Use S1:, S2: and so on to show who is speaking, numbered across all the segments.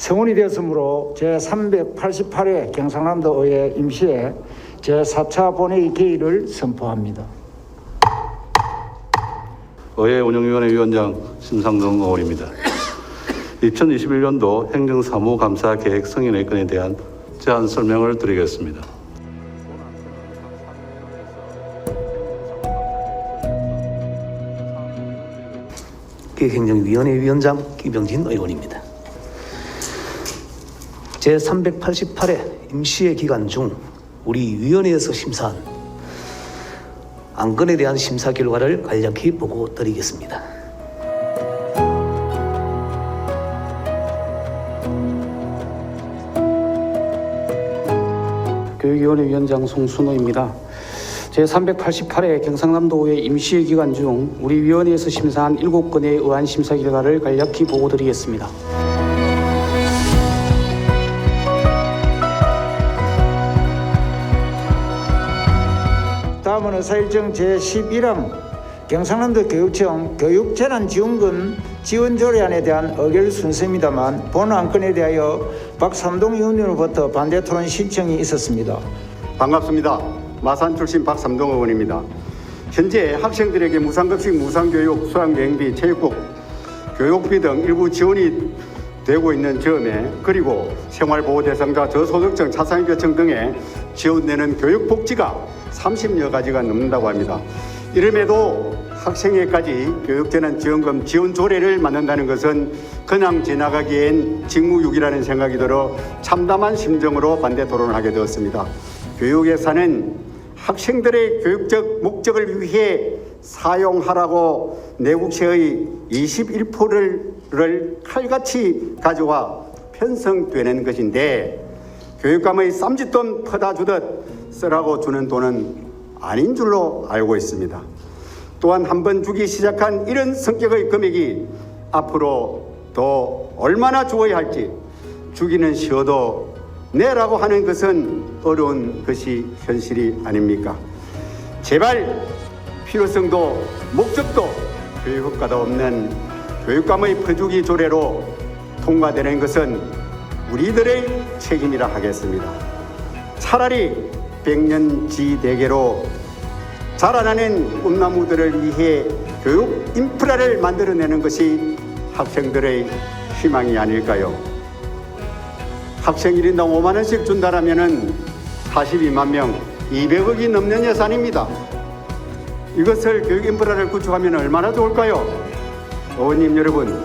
S1: 성운이 되었으므로 제388회 경상남도 의회 임시회 제4차 본회의 개의를 선포합니다.
S2: 의회 운영위원회 위원장 심상정 의원입니다. 2021년도 행정사무감사 계획 승인의 건에 대한 제안 설명을 드리겠습니다.
S3: 기획행정위원회 위원장 김병진 의원입니다. 제388회 임시회 기간 중 우리 위원회에서 심사한 안건에 대한 심사 결과를 간략히 보고 드리겠습니다.
S4: 교육위원회 위원장 송순호입니다. 제388회 경상남도의회 임시회 기간 중 우리 위원회에서 심사한 7건의 의안 심사 결과를 간략히 보고 드리겠습니다.
S1: 다음은 의사일정 제11항 경상남도 교육청 교육재난지원금 지원조례안에 대한 의결 순서입니다만 본 안건에 대하여 박삼동 의원으로부터 반대 토론 신청이 있었습니다.
S5: 반갑습니다. 마산 출신 박삼동 의원입니다. 현재 학생들에게 무상급식, 무상교육, 수학여행비, 체육복, 교육비 등 일부 지원이 되고 있는 점에 그리고 생활보호대상자, 저소득층, 차상위계층 등에 지원되는 교육복지가 30여 가지가 넘는다고 합니다. 이름에도 학생회까지 교육재난지원금 지원조례를 만든다는 것은 그냥 지나가기엔 직무유기라는 생각이 들어 참담한 심정으로 반대 토론을 하게 되었습니다. 교육예산은 학생들의 교육적 목적을 위해 사용하라고 내국세의 21%를 칼같이 가져와 편성되는 것인데 교육감의 쌈짓돈 퍼다 주듯 쓰라고 주는 돈은 아닌 줄로 알고 있습니다. 또한 한번 주기 시작한 이런 성격의 금액이 앞으로 더 얼마나 주어야 할지 주기는 쉬어도 내라고 하는 것은 어려운 것이 현실이 아닙니까? 제발 필요성도 목적도 교육 효과도 없는 교육감의 퍼주기 조례로 통과되는 것은 우리들의 책임이라 하겠습니다. 차라리 백년지대계로 자라나는 꿈나무들을 위해 교육 인프라를 만들어내는 것이 학생들의 희망이 아닐까요? 학생 1인당 5만 원씩 준다라면은 42만 명, 200억이 넘는 예산입니다. 이것을 교육 인프라를 구축하면 얼마나 좋을까요? 의원님 여러분,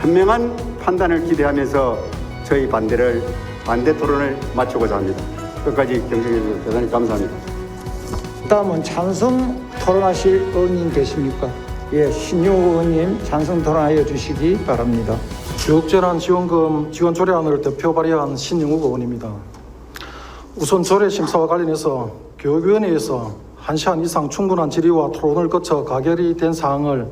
S5: 현명한 판단을 기대하면서 저희 반대 토론을 마치고자 합니다. 끝까지 경청해 주셔서 대단히 감사합니다.
S1: 다음은 찬성 토론하실 의원님 계십니까? 예, 신용호 의원님 찬성 토론하여 주시기 바랍니다.
S6: 교육재난지원금 지원조례안을 대표 발의한 신영욱 의원입니다. 우선 조례 심사와 관련해서 교육위원회에서 1시간 이상 충분한 질의와 토론을 거쳐 가결이 된 사항을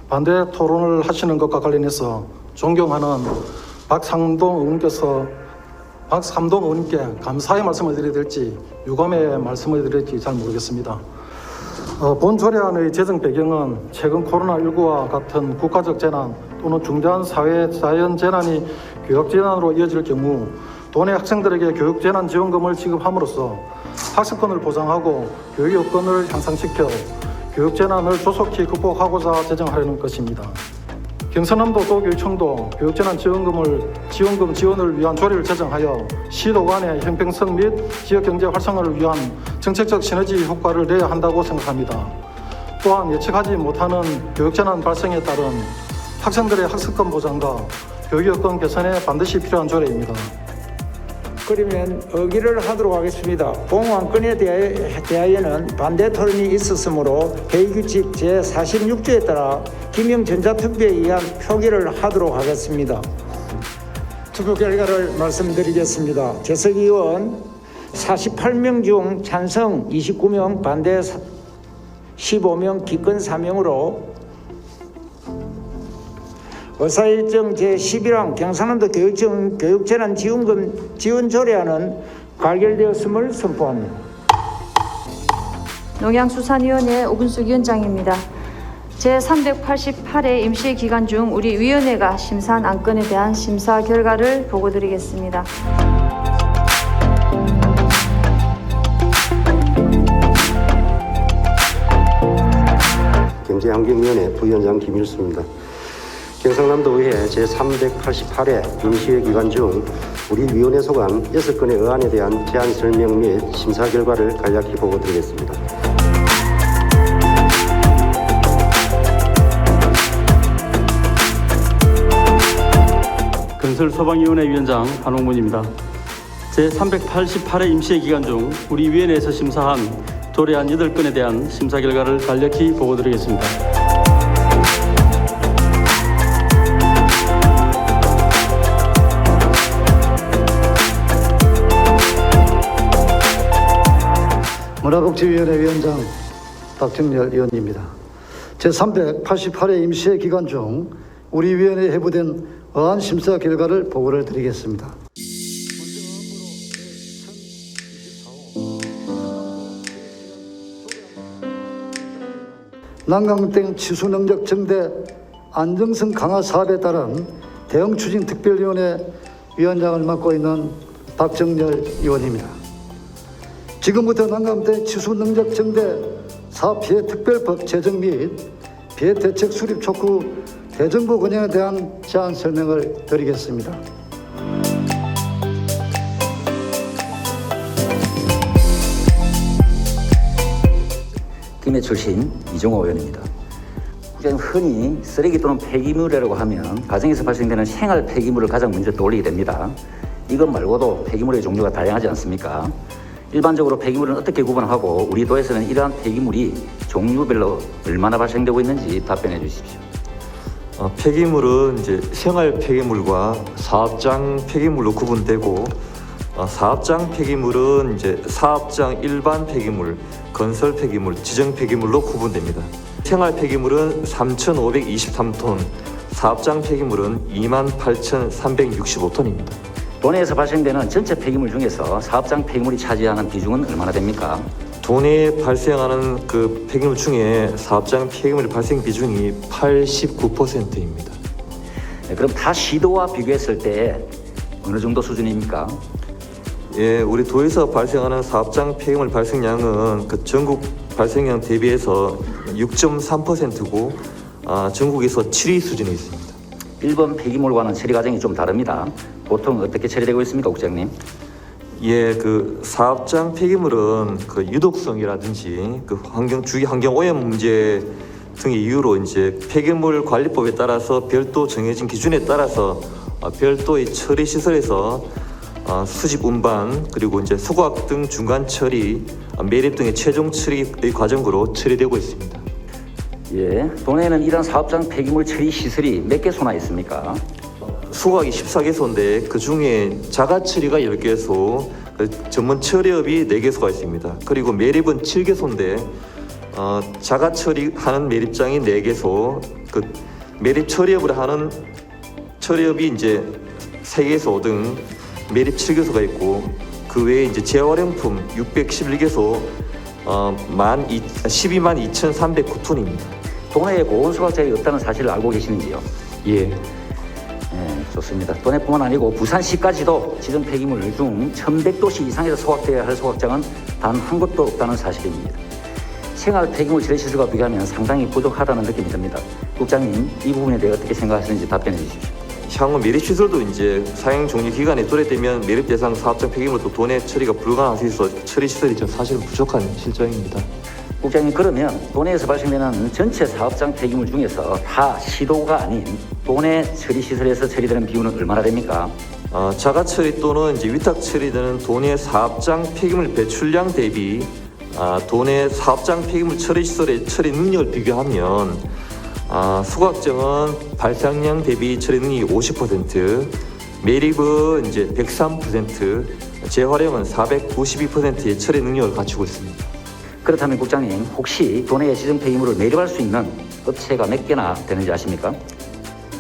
S6: 반대 토론을 하시는 것과 관련해서 존경하는 박삼동 의원님께 감사의 말씀을 드려야 될지 유감의 말씀을 드려야 될지 잘 모르겠습니다. 본 조례안의 제정 배경은 최근 코로나19와 같은 국가적 재난 또는 중대한 사회 자연 재난이 교육 재난으로 이어질 경우 도내 학생들에게 교육 재난 지원금을 지급함으로써 학습권을 보장하고 교육 여건을 향상시켜 교육 재난을 조속히 극복하고자 제정하려는 것입니다. 경상남도 도교육청도 교육재난 지원금 지원을 위한 조례를 제정하여 시도 간의 형평성 및 지역경제 활성화를 위한 정책적 시너지 효과를 내야 한다고 생각합니다. 또한 예측하지 못하는 교육재난 발생에 따른 학생들의 학습권 보장과 교육 여건 개선에 반드시 필요한 조례입니다.
S1: 그러면 의결을 하도록 하겠습니다. 본 안건에 대하여는 반대 토론이 있었으므로 회의규칙 제46조에 따라 기명 전자투표에 의한 표결을 하도록 하겠습니다. 투표 결과를 말씀드리겠습니다. 재석 의원 48명 중 찬성 29명, 반대 15명, 기권 4명으로 의사일정 제11항 경상남도 교육청 교육재난지원금 지원조례안은 가결되었음을 선포합니다.
S7: 농양수산위원회 오근숙 위원장입니다. 제388회 임시 기간 중 우리 위원회가 심사한 안건에 대한 심사 결과를 보고드리겠습니다.
S8: 경제환경위원회 부위원장 김일수입니다. 경상남도의회 제388회 임시회 기간 중 우리 위원회 소관 6건의 의안에 대한 제안 설명 및 심사 결과를 간략히 보고드리겠습니다.
S9: 건설소방위원회 위원장 한홍문입니다. 제388회 임시회 기간 중 우리 위원회에서 심사한 조례안 8건에 대한 심사 결과를 간략히 보고드리겠습니다.
S10: 문화복지위원회 위원장 박정렬 의원입니다. 제388회 임시회 기간 중 우리 위원회에 회부된 의안 심사 결과를 보고를 드리겠습니다. 난강땡 치수 능력 증대 안정성 강화 사업에 따른 대응 추진 특별위원회 위원장을 맡고 있는 박정렬 의원입니다. 지금부터 난강땡 치수 능력 증대 사업 피해 특별법 제정 및 피해 대책 수립 촉구 대정부 운영에 대한 제안 설명을 드리겠습니다.
S11: 김해 출신 이종호 의원입니다. 흔히 쓰레기 또는 폐기물이라고 하면 가정에서 발생되는 생활 폐기물을 가장 먼저 떠올리게 됩니다. 이것 말고도 폐기물의 종류가 다양하지 않습니까? 일반적으로 폐기물은 어떻게 구분하고 우리 도에서는 이러한 폐기물이 종류별로 얼마나 발생되고 있는지 답변해 주십시오.
S12: 폐기물은 이제 생활 폐기물과 사업장 폐기물로 구분되고, 사업장 폐기물은 이제 사업장 일반 폐기물, 건설 폐기물, 지정 폐기물로 구분됩니다. 생활 폐기물은 3,523톤, 사업장 폐기물은 28,365톤입니다.
S11: 도내에서 발생되는 전체 폐기물 중에서 사업장 폐기물이 차지하는 비중은 얼마나 됩니까?
S12: 도내에 발생하는 그 폐기물 중에 사업장 폐기물 발생 비중이 89%입니다.
S11: 네, 그럼 타 시도와 비교했을 때 어느 정도 수준입니까?
S12: 예, 우리 도에서 발생하는 사업장 폐기물 발생량은 그 전국 발생량 대비해서 6.3%고 전국에서 7위 수준에 있습니다.
S11: 일본 폐기물과는 처리 과정이 좀 다릅니다. 보통 어떻게 처리되고 있습니까, 국장님?
S12: 예, 그 사업장 폐기물은 그 유독성이라든지 그 주기 환경 오염 문제 등의 이유로 이제 폐기물 관리법에 따라서 별도 정해진 기준에 따라서 별도의 처리 시설에서 수집 운반 그리고 이제 소각 등 중간 처리, 매립 등의 최종 처리의 과정으로 처리되고 있습니다.
S11: 예, 도내에는 이런 사업장 폐기물 처리 시설이 몇 개소나 있습니까?
S12: 소각이 14개소인데 그 중에 자가 처리가 10개소, 전문 처리업이 4개소가 있습니다. 그리고 매립은 7개소인데 자가 처리하는 매립장이 4개소, 그 매립 처리업을 하는 처리업이 이제 3개소 등 매립 7개소가 있고, 그 외에 이제 재활용품 611개소, 12만 2,309톤입니다.
S11: 도내에 고온 소각장이 없다는 사실을 알고 계시는지요?
S12: 예.
S11: 네, 좋습니다. 도내뿐만 아니고 부산시까지도 지정 폐기물 중 1,100도씨 이상에서 소각되어야 할 소각장은 단 한 곳도 없다는 사실입니다. 생활 폐기물 처리 시설과 비교하면 상당히 부족하다는 느낌이 듭니다. 국장님, 이 부분에 대해 어떻게 생각하시는지 답변해 주십시오.
S12: 향후 매립시설도 이제 사용 종료 기간이 도래되면 매립 대상 사업장 폐기물도 도내 처리가 불가능할 수 있어 처리 시설이 사실은 부족한 실정입니다.
S11: 국장님, 그러면 도내에서 발생되는 전체 사업장 폐기물 중에서 다 시도가 아닌 도내 처리 시설에서 처리되는 비율은 얼마나 됩니까?
S12: 자가 처리 또는 이제 위탁 처리되는 도내 사업장 폐기물 배출량 대비 도내 사업장 폐기물 처리 시설의 처리 능력을 비교하면 소각정은 발생량 대비 처리 능력이 50%, 매립은 이제 103%, 재활용은 492%의 처리 능력을 갖추고 있습니다.
S11: 그렇다면 국장님, 혹시 도내에 지정 폐기물을 매립할 수 있는 업체가 몇 개나 되는지 아십니까?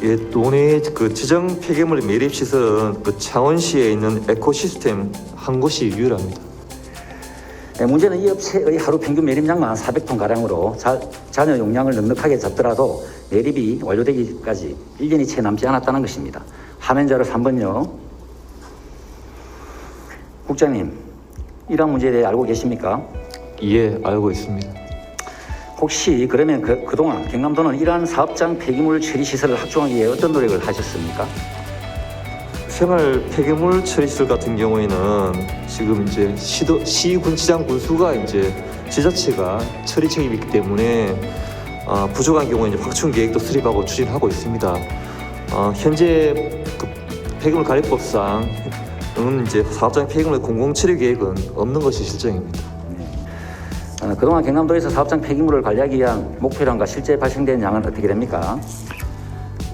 S12: 예, 도내 그 지정 폐기물 매립 시설은 그 창원시에 있는 에코시스템 한 곳이 유일합니다.
S11: 문제는 이 업체의 하루 평균 매립량만 400톤가량으로 잔여 용량을 넉넉하게 잡더라도 매립이 완료되기까지 1년이 채 남지 않았다는 것입니다. 화면 자료 3번요. 국장님, 이러한 문제에 대해 알고 계십니까?
S12: 예, 알고 있습니다.
S11: 혹시 그러면 그동안 경남도는 이러한 사업장 폐기물 처리 시설을 확충하기 위해 어떤 노력을 하셨습니까?
S12: 생활 폐기물 처리시설 같은 경우에는 지금 이제 시군지장 군수가 이제 지자체가 처리 책임이 있기 때문에 부족한 경우에 이제 확충 계획도 수립하고 추진하고 있습니다. 현재 그 폐기물 관리법상은 이제 사업장 폐기물 공공 처리 계획은 없는 것이 실정입니다.
S11: 그동안 경남도에서 사업장 폐기물을 관리하기 위한 목표량과 실제 발생된 양은 어떻게 됩니까?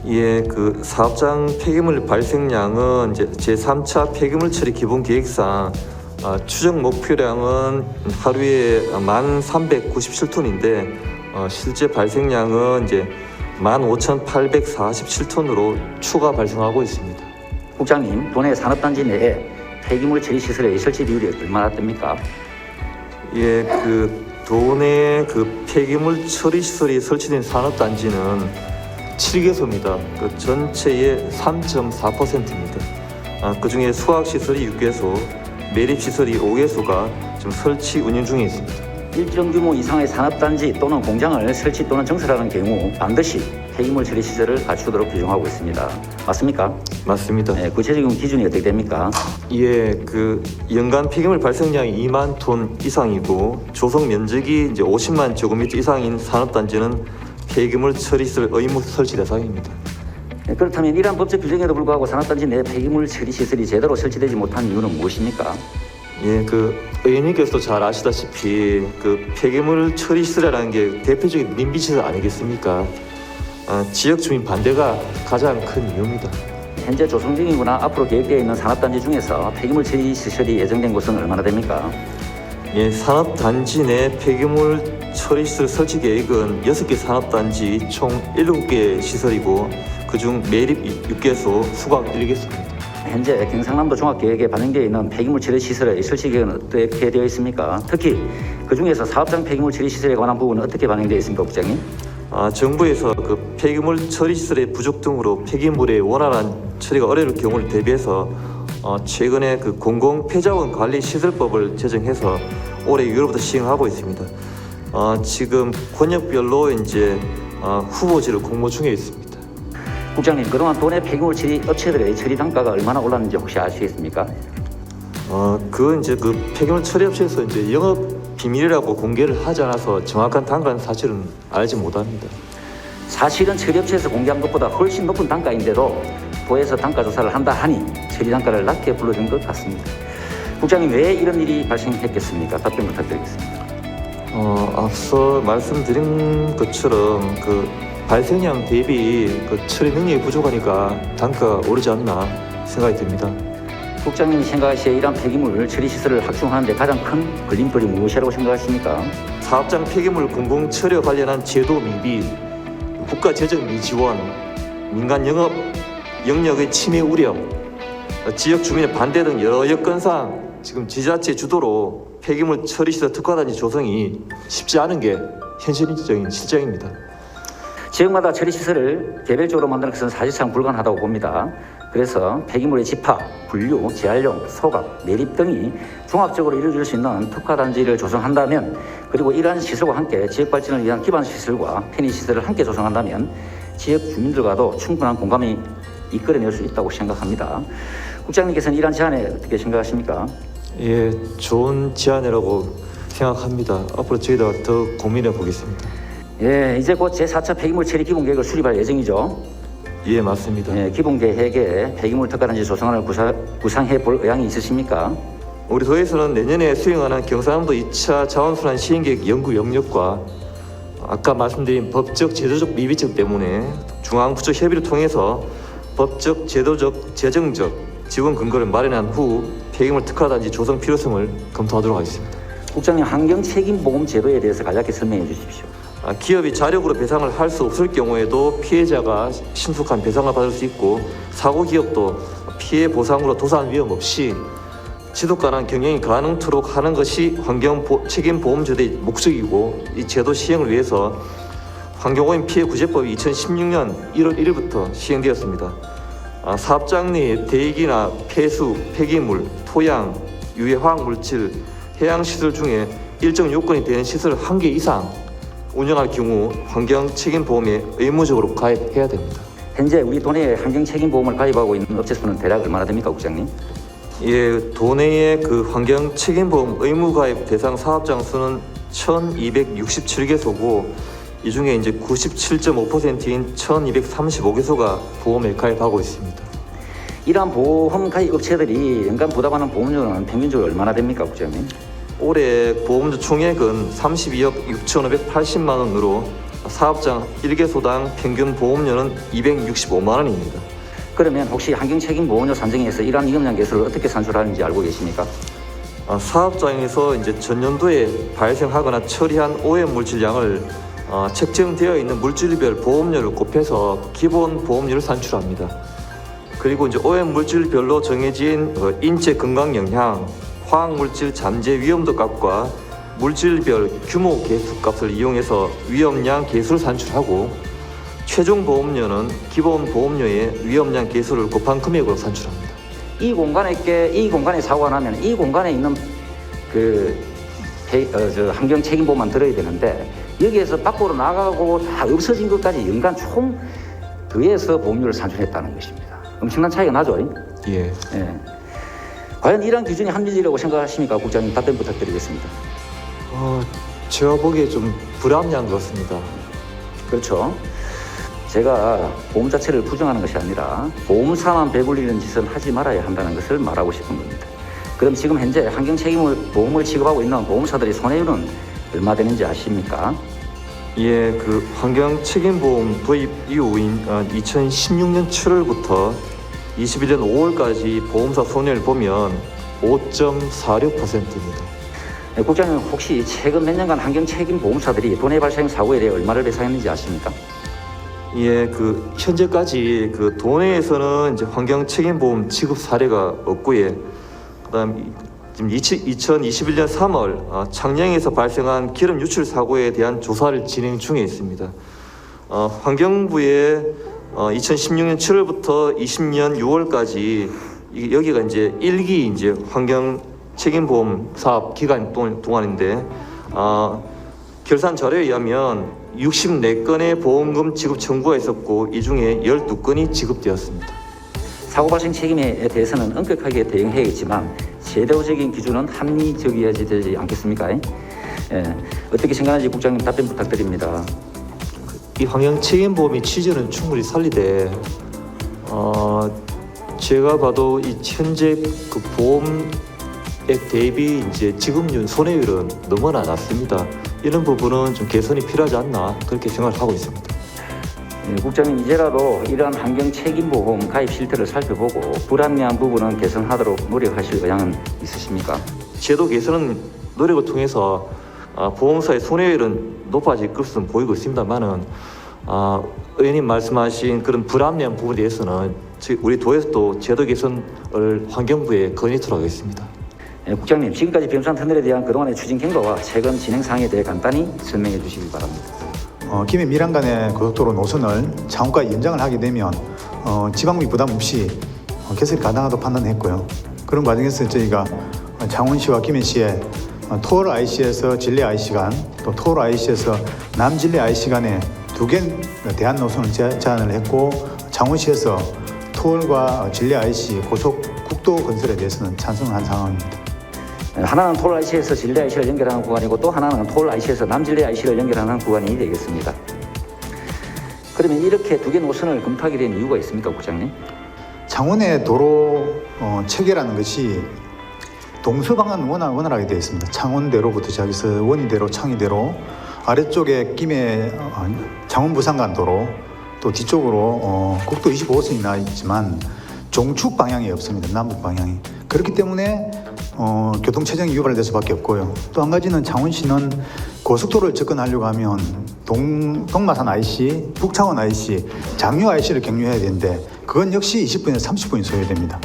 S12: 예, 그 사업장 폐기물 발생량은 이제 제3차 폐기물 처리 기본 계획상 추정 목표량은 하루에 1,397톤인데 실제 발생량은 이제 15,847톤으로 추가 발생하고 있습니다.
S11: 국장님, 도내 산업단지 내에 폐기물 처리 시설의 설치 비율이 얼마나 됩니까?
S12: 예, 그 도내 그 폐기물 처리 시설이 설치된 산업단지는 7개소입니다. 그 전체의 3.4%입니다. 그 중에 수확시설이 6개소, 매립시설이 5개소가 지금 설치 운영 중에 있습니다.
S11: 일정 규모 이상의 산업단지 또는 공장을 설치 또는 증설하는 경우 반드시 폐기물 처리 시설을 갖추도록 규정하고 있습니다. 맞습니까?
S12: 맞습니다.
S11: 네, 구체적인 기준이 어떻게 됩니까?
S12: 예, 그 연간 폐기물 발생량이 2만 톤 이상이고 조성 면적이 이제 50만 제곱미터 이상인 산업단지는 폐기물 처리시설 의무 설치 대상입니다.
S11: 네, 그렇다면 이러한 법적 규정에도 불구하고 산업단지 내 폐기물 처리 시설이 제대로 설치되지 못한 이유는 무엇입니까?
S12: 예, 그 의원님께서도 잘 아시다시피 그 폐기물 처리 시설이라는 게 대표적인 민비 시설 아니겠습니까? 지역 주민 반대가 가장 큰 이유입니다.
S11: 현재 조성 중이거나 앞으로 계획되어 있는 산업단지 중에서 폐기물 처리 시설이 예정된 곳은 얼마나 됩니까?
S12: 예, 산업단지 내 폐기물 처리시설 설치 계획은 6개 산업단지 총 7개 시설이고 그중 매립 6개소, 수각 1개소입니다.
S11: 현재 경상남도 종합계획에 반영되어 있는 폐기물 처리 시설의 설치 계획은 어떻게 되어 있습니까? 특히 그 중에서 사업장 폐기물 처리 시설에 관한 부분은 어떻게 반영되어 있습니까, 국장님?
S12: 정부에서 그 폐기물 처리 시설의 부족 등으로 폐기물의 원활한 처리가 어려울 경우를 대비해서 최근에 그 공공 폐자원 관리 시설법을 제정해서 올해 6월부터 시행하고 있습니다. 지금 권역별로 이제 후보지를 공모 중에 있습니다.
S11: 국장님, 그동안 도내 폐기물 처리 업체들의 처리 단가가 얼마나 올랐는지 혹시 아시겠습니까?
S12: 그건 이제 그 폐기물 처리 업체에서 이제 영업 비밀이라고 공개를 하지 않아서 정확한 단가는 사실은 알지 못합니다.
S11: 사실은 처리 업체에서 공개한 것보다 훨씬 높은 단가인데도 도에서 단가 조사를 한다 하니 처리 단가를 낮게 불러준 것 같습니다. 국장님, 왜 이런 일이 발생했겠습니까? 답변 부탁드리겠습니다.
S12: 앞서 말씀드린 것처럼 그 발생량 대비 그 처리 능력이 부족하니까 단가가 오르지 않나 생각이 듭니다.
S11: 국장님이 생각하시기에 이러한 폐기물 처리 시설을 확충하는 데 가장 큰 걸림돌이 무엇이라고 생각하십니까?
S12: 사업장 폐기물 공공 처리와 관련한 제도 미비, 국가 재정 미지원, 민간 영업 영역의 침해 우려, 지역 주민의 반대 등 여러 여건상 지금 지자체 주도로 폐기물 처리시설 특화단지 조성이 쉽지 않은 게 현실적인 실정입니다.
S11: 지역마다 처리시설을 개별적으로 만드는 것은 사실상 불가능하다고 봅니다. 그래서 폐기물의 집화, 분류, 재활용, 소각, 매립 등이 종합적으로 이루어질 수 있는 특화단지를 조성한다면, 그리고 이러한 시설과 함께 지역 발전을 위한 기반시설과 편의시설을 함께 조성한다면 지역 주민들과도 충분한 공감이 이끌어낼 수 있다고 생각합니다. 국장님께서는 이러한 제안에 어떻게 생각하십니까?
S12: 예, 좋은 제안이라고 생각합니다. 앞으로 저희가 더 고민해 보겠습니다.
S11: 예, 이제 곧 제4차 폐기물 처리 기본계획을 수립할 예정이죠.
S12: 예, 맞습니다.
S11: 예, 기본계획에 폐기물 특화단지 조성안을 구상해 볼 의향이 있으십니까?
S12: 우리 도에서는 내년에 수행하는 경상남도 2차 자원순환 시행계획 연구 영역과 아까 말씀드린 법적 제도적 미비점 때문에 중앙부처 협의를 통해서 법적 제도적 재정적 지원 근거를 마련한 후 폐기물 특화단지 조성 필요성을 검토하도록 하겠습니다.
S11: 국장님, 환경책임보험 제도에 대해서 간략히 설명해 주십시오.
S12: 기업이 자력으로 배상을 할 수 없을 경우에도 피해자가 신속한 배상을 받을 수 있고 사고 기업도 피해 보상으로 도산 위험 없이 지속가능한 경영이 가능토록 하는 것이 책임보험제도의 목적이고 이 제도 시행을 위해서 환경오염 피해구제법이 2016년 1월 1일부터 시행되었습니다. 사업장 내 대기나 폐수, 폐기물, 토양, 유해 화학물질, 해양시설 중에 일정 요건이 되는 시설 1개 이상 운영할 경우 환경책임보험에 의무적으로 가입해야 됩니다.
S11: 현재 우리 도내에 환경책임보험을 가입하고 있는 업체 수는 대략 얼마나 됩니까, 국장님?
S12: 예, 도내의 그 환경책임보험 의무가입 대상 사업장 수는 1,267개소고 이 중에 이제 97.5%인 1,235개소가 보험에 가입하고 있습니다.
S11: 이러한 보험 가입 업체들이 연간 부담하는 보험료는 평균적으로 얼마나 됩니까, 국장님?
S12: 올해 보험료 총액은 32억 6,580만 원으로 사업장 1개소당 평균 보험료는 265만 원입니다.
S11: 그러면 혹시 환경책임보험료 산정에서 이러한 위험량 계수를 어떻게 산출하는지 알고 계십니까?
S12: 사업장에서 이제 전년도에 발생하거나 처리한 오염 물질량을 책정되어 있는 물질별 보험료를 곱해서 기본 보험료를 산출합니다. 그리고 이제 오염 물질별로 정해진 인체 건강 영향, 화학물질 잠재 위험도 값과 물질별 규모 계수값을 이용해서 위험량 계수를 산출하고 최종 보험료는 기본 보험료의 위험량 계수를 곱한 금액으로 산출합니다.
S11: 이 공간에 사고가 나면 이 공간에 있는 환경 책임보험만 들어야 되는데 여기에서 밖으로 나가고 다 없어진 것까지 연간 총 더해서 보험료를 산출했다는 것입니다. 엄청난 차이가 나죠?
S12: 예.
S11: 예. 과연 이러한 기준이 합리적이라고 생각하십니까? 국장님 답변 부탁드리겠습니다.
S12: 제가 보기에 좀 불합리한 것 같습니다.
S11: 그렇죠. 제가 보험 자체를 부정하는 것이 아니라 보험사만 배불리는 짓은 하지 말아야 한다는 것을 말하고 싶은 겁니다. 그럼 지금 현재 환경책임보험을 지급하고 있는 보험사들의 손해율은 얼마 되는지 아십니까?
S12: 예, 그 환경책임보험 도입 이후인 2016년 7월부터 21년 5월까지 보험사 손해를 보면 5.46%입니다.
S11: 네, 국장님 혹시 최근 몇 년간 환경책임보험사들이 돈해 발생 사고에 대해 얼마를 배상했는지 아십니까?
S12: 예, 그 현재까지 그 도내에서는 이제 환경책임보험 지급 사례가 없고요. 그다음 지금 2021년 3월 창녕에서 발생한 기름 유출 사고에 대한 조사를 진행 중에 있습니다. 환경부에 2016년 7월부터 20년 6월까지 여기가 이제 1기 이제 환경 책임보험 사업 기간 동안인데 결산 자료에 의하면 64건의 보험금 지급 청구가 있었고 이 중에 12건이 지급되었습니다.
S11: 사고 발생 책임에 대해서는 엄격하게 대응해야겠지만 제도적인 기준은 합리적이어야 되지 않겠습니까? 예. 어떻게 생각하는지 국장님 답변 부탁드립니다.
S12: 이 환경 책임보험의 취지는 충분히 살리되 제가 봐도 이 현재 그 보험액 대비 이제 지급률 손해율은 너무나 낮습니다. 이런 부분은 좀 개선이 필요하지 않나 그렇게 생각을 하고 있습니다.
S11: 국장님 이제라도 이러한 환경 책임보험 가입 실태를 살펴보고 불합리한 부분은 개선하도록 노력하실 의향은 있으십니까?
S12: 제도 개선 노력을 통해서 보험사의 손해율은 높아질 것은 보이고 있습니다만은 의원님 말씀하신 그런 불합리한 부분에 대해서는 우리 도에서도 제도 개선을 환경부에 건의토록 하겠습니다.
S11: 국장님 지금까지 병상 터널에 대한 그동안의 추진 경과와 최근 진행 사항에 대해 간단히 설명해 주시기 바랍니다.
S13: 김해 밀양 간의 고속도로 노선을 창원까지 연장을 하게 되면 지방비 부담 없이 개설이 가능하다고 판단했고요. 그런 과정에서 저희가 창원시와 김해시에 토월 IC에서 진례 IC 간, 또 토월 IC에서 남진례 IC 간에 2개 대한 노선을 제안을 했고 창원시에서 토월과 진례 IC 고속 국도 건설에 대해서는 찬성을 한 상황입니다.
S11: 하나는 토월 IC에서 진례 IC를 연결하는 구간이고 또 하나는 토월 IC에서 남진례 IC를 연결하는 구간이 되겠습니다. 그러면 이렇게 2개 노선을 검토하게 된 이유가 있습니까, 국장님?
S13: 창원의 도로 체계라는 것이 동서방은 원활하게 되어 있습니다. 창원대로부터 시작해서 원희대로, 창의대로, 아래쪽에 김해 창원 부산간 도로, 또 뒤쪽으로 국도 25호선이 나 있지만 종축 방향이 없습니다. 남북 방향이. 그렇기 때문에 교통체증이 유발될 수밖에 없고요. 또 한 가지는 창원시는 고속도로를 접근하려고 하면 동마산 IC, 북창원 IC, 장유 IC를 경유해야 되는데 그건 역시 20분에서 30분이 소요됩니다.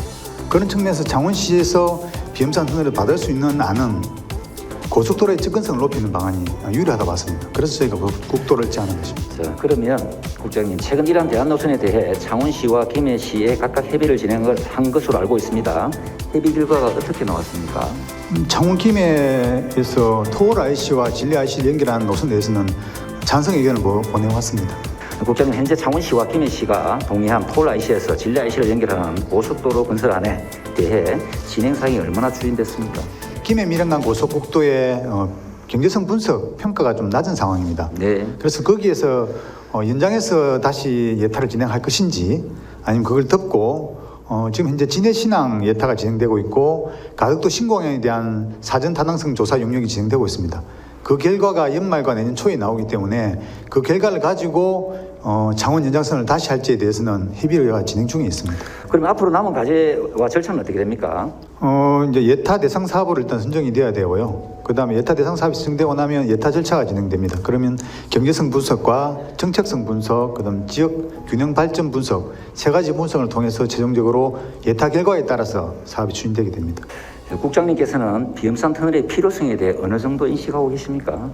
S13: 그런 측면에서 창원시에서 비험산 터널을 받을 수 있는 안은 고속도로의 접근성을 높이는 방안이 유리하다고 봤습니다. 그래서 저희가 국도를 제안한 것입니다.
S11: 자, 그러면 국장님, 최근 이러한 대안 노선에 대해 창원시와 김해시에 각각 협의를 진행한 것으로 알고 있습니다. 협의 결과가 어떻게 나왔습니까?
S13: 창원 김해에서 토월 IC와 진리 IC를 연결하는 노선에 대해서는 찬성 의견을 보내왔습니다.
S11: 국장님, 현재 창원시와 김해시가 동의한 토ල් IC에서 진리 IC를 연결하는 고속도로 건설안에 대해 진행 사항이 얼마나 추진됐습니까?
S13: 김해 밀양간 고속국도의 경제성 분석 평가가 좀 낮은 상황입니다.
S11: 네.
S13: 그래서 거기에서 연장해서 다시 예타를 진행할 것인지 아니면 그걸 덮고 지금 현재 진해 신항 예타가 진행되고 있고 가덕도 신공항에 대한 사전 타당성 조사 용역이 진행되고 있습니다. 그 결과가 연말과 내년 초에 나오기 때문에 그 결과를 가지고 창원 연장선을 다시 할지에 대해서는 협의가 진행 중에 있습니다.
S11: 그럼 앞으로 남은 과제와 절차는 어떻게 됩니까?
S13: 이제 예타 대상 사업으로 일단 선정이 돼야 되고요. 그 다음에 예타 대상 사업이 선정되고 나면 예타 절차가 진행됩니다. 그러면 경제성 분석과 정책성 분석, 그 다음 지역 균형 발전 분석 세 가지 분석을 통해서 최종적으로 예타 결과에 따라서 사업이 추진되게 됩니다.
S11: 국장님께서는 비험산 터널의 필요성에 대해 어느 정도 인식하고 계십니까?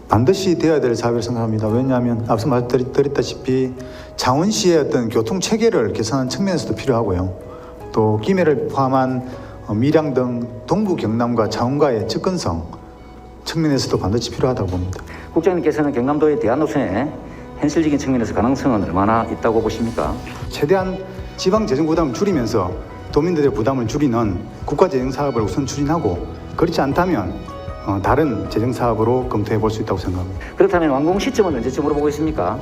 S13: 반드시 되어야 될 사업이라고 생각합니다. 왜냐하면 앞서 말씀드렸다시피 창원시의 어떤 교통 체계를 개선하는 측면에서도 필요하고요. 또 김해를 포함한 밀양 등 동부 경남과 창원과의 접근성 측면에서도 반드시 필요하다고 봅니다.
S11: 국장님께서는 경남도의 대안 노선에 현실적인 측면에서 가능성은 얼마나 있다고 보십니까?
S13: 최대한 지방 재정 부담을 줄이면서 도민들의 부담을 줄이는 국가 재정 사업을 우선 추진하고 그렇지 않다면 다른 재정 사업으로 검토해 볼 수 있다고 생각합니다.
S11: 그렇다면 완공 시점은 언제쯤으로 보고 있습니까?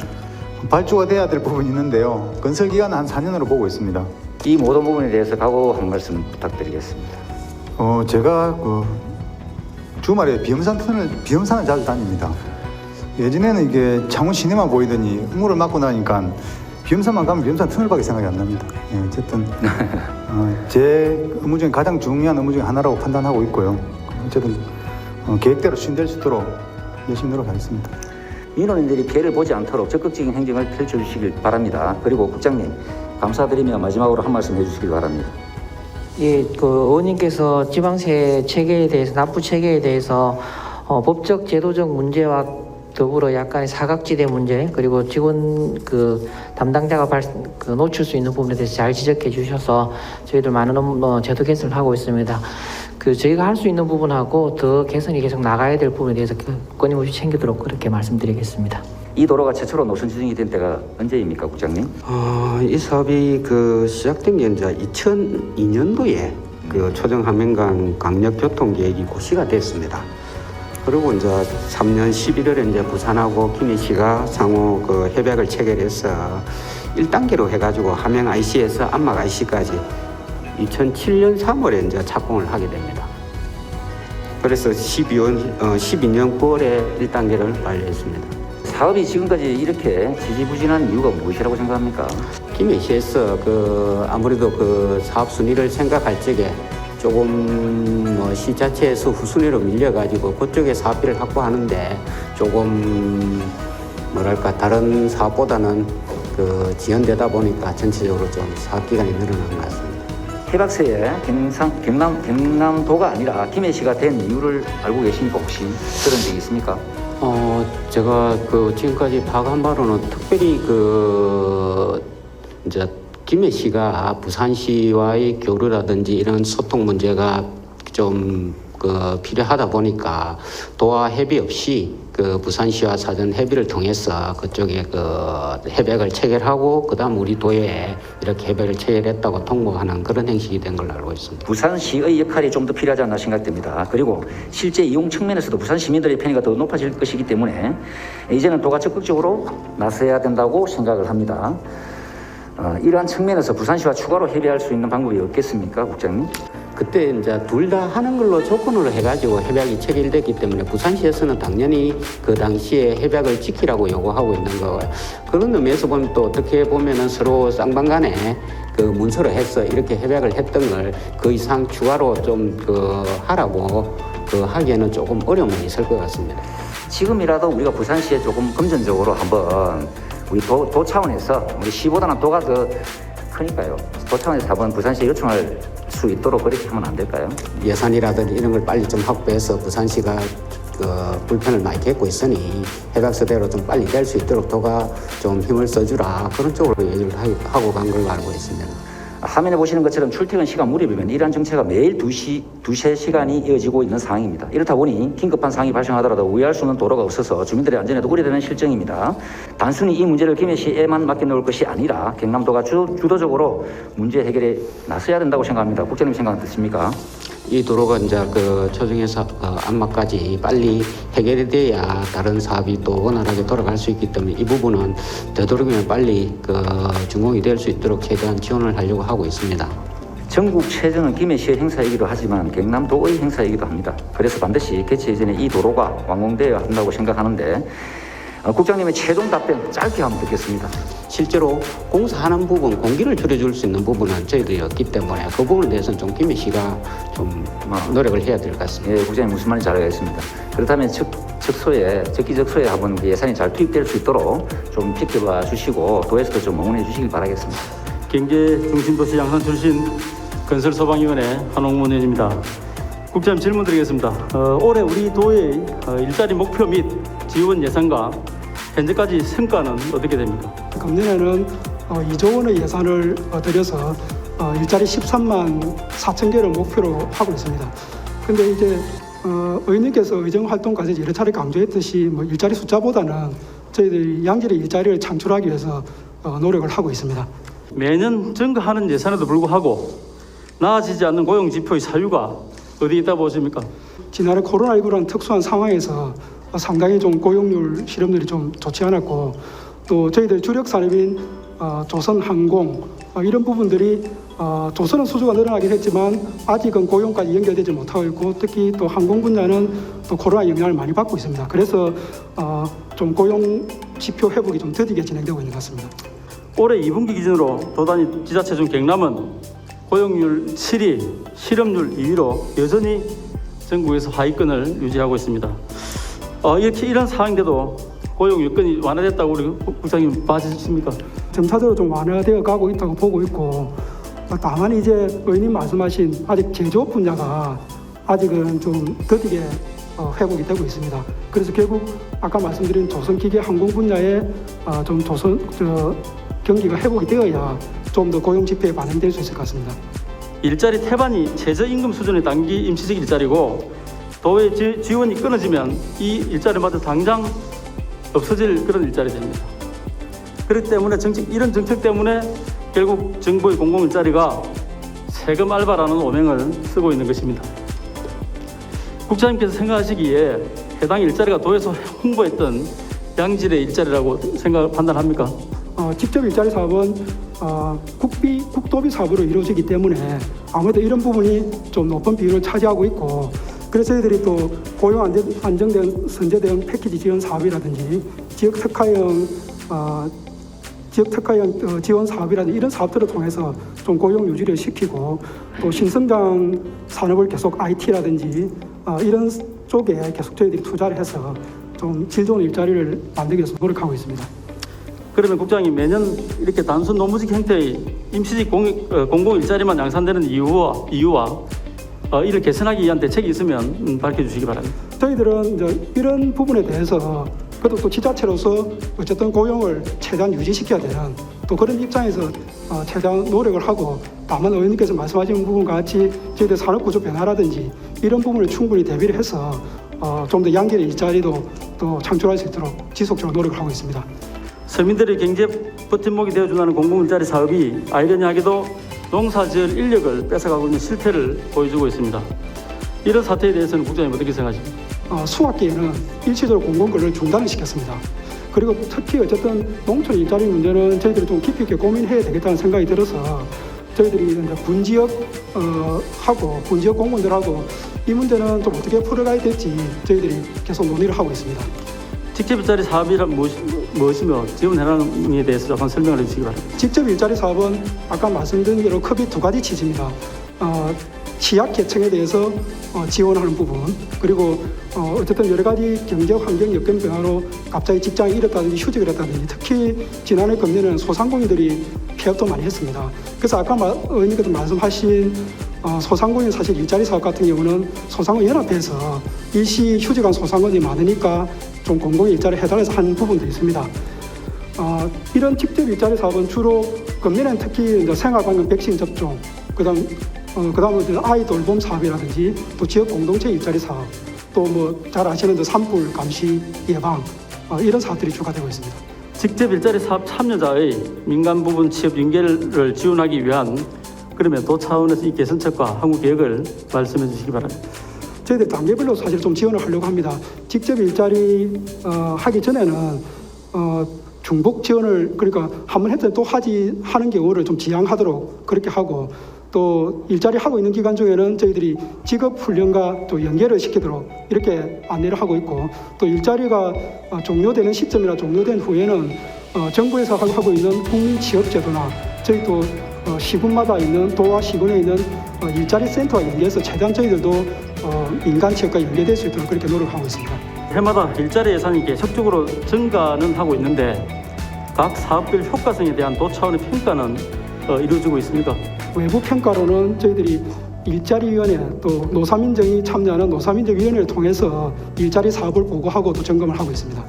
S13: 발주가 돼야 될 부분이 있는데요. 건설 기간은 한 4년으로 보고 있습니다.
S11: 이 모든 부분에 대해서 각오 한 말씀 부탁드리겠습니다.
S13: 제가 주말에 비험산을 자주 다닙니다. 예전에는 이게 창원 시내만 보이더니 응우를 맞고 나니까 비험산만 가면 비험산 터널밖에 생각이 안 납니다. 어쨌든 제 업무 중에 가장 중요한 업무 중에 하나라고 판단하고 있고요. 어쨌든 계획대로 추진될 수 있도록 열심히 노력하겠습니다.
S11: 민원인들이 피해를 보지 않도록 적극적인 행정을 펼쳐주시길 바랍니다. 그리고 국장님, 감사드리며 마지막으로 한 말씀 해주시길 바랍니다.
S14: 예, 의원님께서 지방세 체계에 대해서, 납부 체계에 대해서 법적 제도적 문제와 더불어 약간의 사각지대 문제, 그리고 직원 담당자가 놓칠 수 있는 부분에 대해서 잘 지적해 주셔서 저희들 많은 제도 개선을 하고 있습니다. 저희가 할 수 있는 부분하고 더 개선이 계속 나가야 될 부분에 대해서 끊임없이 챙기도록 그렇게 말씀드리겠습니다.
S11: 이 도로가 최초로 노선 지정이 된 때가 언제입니까, 국장님?
S15: 이 사업이 시작된 게 이제 2002년도에 초정하면간 강력교통계획이 고시가 됐습니다. 그리고 이제 3년 11월에 이제 부산하고 김해시가 상호 협약을 체결해서 1단계로 해가지고 함양 IC에서 안막 IC까지 2007년 3월에 이제 착공을 하게 됩니다. 그래서 12년 9월에 1단계를 완료했습니다.
S11: 사업이 지금까지 이렇게 지지부진한 이유가 무엇이라고 생각합니까?
S15: 김해시에서 아무래도 사업 순위를 생각할 적에 조금 시 자체에서 후순위로 밀려가지고 그쪽에 사업비를 확보하는데 조금 다른 사업보다는 지연되다 보니까 전체적으로 좀 사업 기간이 늘어난 것 같습니다.
S11: 해박세에 경남도가 아니라 김해시가 된 이유를 알고 계십니까? 혹시 그런 적이 있습니까?
S15: 제가 지금까지 파악한 바로는 특별히 이제 김해시가 부산시와의 교류라든지 이런 소통 문제가 좀 필요하다 보니까 도와 협의 없이 부산시와 사전 협의를 통해서 그쪽에 협약을 체결하고 그다음 우리 도에 이렇게 협약을 체결했다고 통보하는 그런 행식이 된 걸로 알고 있습니다.
S11: 부산시의 역할이 좀 더 필요하지 않나 생각됩니다. 그리고 실제 이용 측면에서도 부산 시민들의 편의가 더 높아질 것이기 때문에 이제는 도가 적극적으로 나서야 된다고 생각을 합니다. 이러한 측면에서 부산시와 추가로 협의할 수 있는 방법이 없겠습니까, 국장님?
S15: 그때 이제 둘 다 하는 걸로 조건으로 해가지고 협약이 체결됐기 때문에 부산시에서는 당연히 그 당시에 협약을 지키라고 요구하고 있는 거고요. 그런 의미에서 보면 또 어떻게 보면은 서로 쌍방간에 문서로 해서 이렇게 협약을 했던 걸 그 이상 추가로 좀 하라고 하기에는 조금 어려움이 있을 것 같습니다.
S11: 지금이라도 우리가 부산시에 조금 금전적으로 한번 우리 도 차원에서 우리 시보다는 도가 더 크니까요. 도 차원에서 한번 부산시에 요청할 수 수 있도록 그렇게 하면 안 될까요?
S15: 예산이라든지 이런 걸 빨리 좀 확보해서 부산시가 그 불편을 많이 겪고 있으니 해박서대로 좀 빨리 될 수 있도록 도가 좀 힘을 써주라 그런 쪽으로 얘기를 하고 간 걸로 알고 있습니다.
S11: 화면에 보시는 것처럼 출퇴근 시간 무렵이면 이러한 정체가 매일 두세 시간이 이어지고 있는 상황입니다. 이렇다 보니 긴급한 상황이 발생하더라도 우회할 수 있는 도로가 없어서 주민들의 안전에도 우려되는 실정입니다. 단순히 이 문제를 김해시에만 맡겨놓을 것이 아니라 경남도가 주도적으로 문제 해결에 나서야 된다고 생각합니다. 국장님 생각 어떠십니까?
S15: 이 도로가 이제 그 초중에서 안마까지 빨리 해결이 돼야 다른 사업이 또 원활하게 돌아갈 수 있기 때문에 이 부분은 되도록이면 빨리 준공이 될 수 있도록 최대한 지원을 하려고 하고 있습니다.
S11: 전국 최저는 김해시의 행사이기도 하지만 경남도의 행사이기도 합니다. 그래서 반드시 개최 이전에 이 도로가 완공되어야 한다고 생각하는데 국장님의 최종 답변 짧게 한번 듣겠습니다.
S15: 실제로 공사하는 부분, 공기를 줄여줄 수 있는 부분은 저희들이 없기 때문에 그 부분에 대해서는 좀 김해시가 좀 노력을 해야 될 것 같습니다.
S11: 예, 국장님 무슨 말인지 알겠습니다. 그렇다면 적기적소에 한번 예산이 잘 투입될 수 있도록 좀 지켜봐 주시고 도에서도 좀 응원해 주시길 바라겠습니다.
S9: 경제 중심도시 양산 출신 건설소방위원회 한홍문 의원입니다. 국장님 질문 드리겠습니다. 올해 우리 도의 일자리 목표 및 지원 예산과 현재까지 성과는 어떻게 됩니까?
S6: 금년에는 2조 원의 예산을 들여서 일자리 13만 4천 개를 목표로 하고 있습니다. 근데 이제 의원님께서 의정활동까지 여러 차례 강조했듯이 뭐 일자리 숫자보다는 저희들이 양질의 일자리를 창출하기 위해서 노력을 하고 있습니다.
S9: 매년 증가하는 예산에도 불구하고 나아지지 않는 고용 지표의 사유가 어디 있다 보십니까?
S6: 지난해 코로나19라는 특수한 상황에서 상당히 좀 고용률 실업률이 좀 좋지 않았고 또 저희들 주력 산업인 조선항공 이런 부분들이 조선은 수주가 늘어나긴 했지만 아직은 고용까지 연결되지 못하고 있고 특히 또 항공 분야는 또 코로나 영향을 많이 받고 있습니다. 그래서 좀 고용 지표 회복이 좀 더디게 진행되고 있는 것 같습니다.
S9: 올해 2분기 기준으로 도단위 지자체 중 경남은 고용률 7위, 실업률 2위로 여전히 전국에서 하위권을 유지하고 있습니다. 이런 상황인데도 고용 여건이 완화됐다고 우리 국장님 봐주십니까?
S6: 점차적으로 좀 완화되어 가고 있다고 보고 있고 다만 이제 의원님 말씀하신 아직 제조업 분야가 아직은 좀 더디게 회복이 되고 있습니다. 그래서 결국 아까 말씀드린 조선기계 항공 분야에 좀 경기가 회복이 되어야 좀 더 고용 지표에 반영될 수 있을 것 같습니다.
S9: 일자리 태반이 최저임금 수준의 단기 임시직 일자리고 도의 지원이 끊어지면 이 일자리마저 당장 없어질 그런 일자리 됩니다. 그렇기 때문에 이런 정책 때문에 결국 정부의 공공일자리가 세금 알바라는 오명을 쓰고 있는 것입니다. 국장님께서 생각하시기에 해당 일자리가 도에서 홍보했던 양질의 일자리라고 판단합니까?
S6: 직접 일자리 사업은 국도비 사업으로 이루어지기 때문에 아무래도 이런 부분이 좀 높은 비율을 차지하고 있고 그래서 저희들이 또 고용 안정된 선제 대응 패키지 지원 사업이라든지 지역 특화형 지원 사업이라든지 이런 사업들을 통해서 좀 고용 유지를 시키고 또 신성장 산업을 계속 IT라든지 이런 쪽에 계속 저희들이 투자를 해서 좀 질 좋은 일자리를 만들기 위해서 노력하고 있습니다.
S9: 그러면 국장님 매년 이렇게 단순 노무직 형태의 임시직 공공 일자리만 양산되는 이유와 이를 개선하기 위한 대책이 있으면 밝혀주시기 바랍니다.
S6: 저희들은 이제 이런 부분에 대해서 그래도 또 지자체로서 어쨌든 고용을 최대한 유지시켜야 되는 또 그런 입장에서 최대한 노력을 하고 다만 의원님께서 말씀하신 부분과 같이 저희들 산업구조 변화라든지 이런 부분을 충분히 대비를 해서 좀 더 양질의 일자리도 또 창출할 수 있도록 지속적으로 노력을 하고 있습니다.
S9: 서민들의 경제 버팀목이 되어준다는 공공일자리 사업이 아이러니하게도 농사지을 인력을 뺏어가고 있는 실태를 보여주고 있습니다. 이런 사태에 대해서는 국장님 어떻게 생각하십니까?
S6: 수학기에는 일시적으로 공공근로를 중단을 시켰습니다. 그리고 특히 어쨌든 농촌 일자리 문제는 저희들이 좀 깊이 있게 고민해야 되겠다는 생각이 들어서 저희들이 이제 군지역 군지역 공무원들하고 이 문제는 좀 어떻게 풀어가야 될지 저희들이 계속 논의를 하고 있습니다.
S9: 직접 일자리 사업이란 무엇이며 지원해라는 에 대해서 조금 설명을 해주시기 바랍니다.
S6: 직접 일자리 사업은 아까 말씀드린 대로 크게 두 가지 취지입니다. 취약계층에 대해서 지원하는 부분 그리고 어쨌든 여러 가지 경제 환경 여건 변화로 갑자기 직장이 잃었다든지 휴직을 했다든지 특히 지난해 금년에는 소상공인들이 폐업도 많이 했습니다. 그래서 아까 의원님께서 말씀하신 소상공인 사실 일자리 사업 같은 경우는 소상공인 연합회에서 일시 휴직한 소상공인이 많으니까 좀 공공 일자리 해달라서 하는 부분도 있습니다. 이런 직접 일자리 사업은 주로 금년에는 특히 이제 생활관광 백신 접종, 그다음에 아이 돌봄 사업이라든지 또 지역 공동체 일자리 사업, 또 뭐 잘 아시는 산불 감시 예방 이런 사업들이 주가 되고 있습니다.
S9: 직접 일자리 사업 참여자의 민간 부분 취업 연계를 지원하기 위한 그러면 도 차원에서 이 개선책과 항후 계획을 말씀해 주시기 바랍니다.
S6: 저희들 단계별로 사실 좀 지원을 하려고 합니다. 직접 일자리 하기 전에는 중복 지원을 그러니까 한 번 했더니 또 하는 경우를 좀 지양하도록 그렇게 하고 또 일자리 하고 있는 기간 중에는 저희들이 직업 훈련과 또 연계를 시키도록 이렇게 안내를 하고 있고 또 일자리가 종료되는 시점이나 종료된 후에는 정부에서 하고 있는 국민 취업 제도나 저희 또 시군마다 있는 도와 시군에 있는 일자리 센터와 연계해서 최대한 저희들도 민간 취업과 연계될 수 있도록 그렇게 노력하고 있습니다.
S9: 해마다 일자리 예산이 계속적으로 증가는 하고 있는데 각 사업별 효과성에 대한 도 차원의 평가는 이루어지고 있습니까?
S6: 외부 평가로는 저희들이 일자리위원회 또 노사민정이 참여하는 노사민정위원회를 통해서 일자리 사업을 보고하고 또 점검을 하고 있습니다.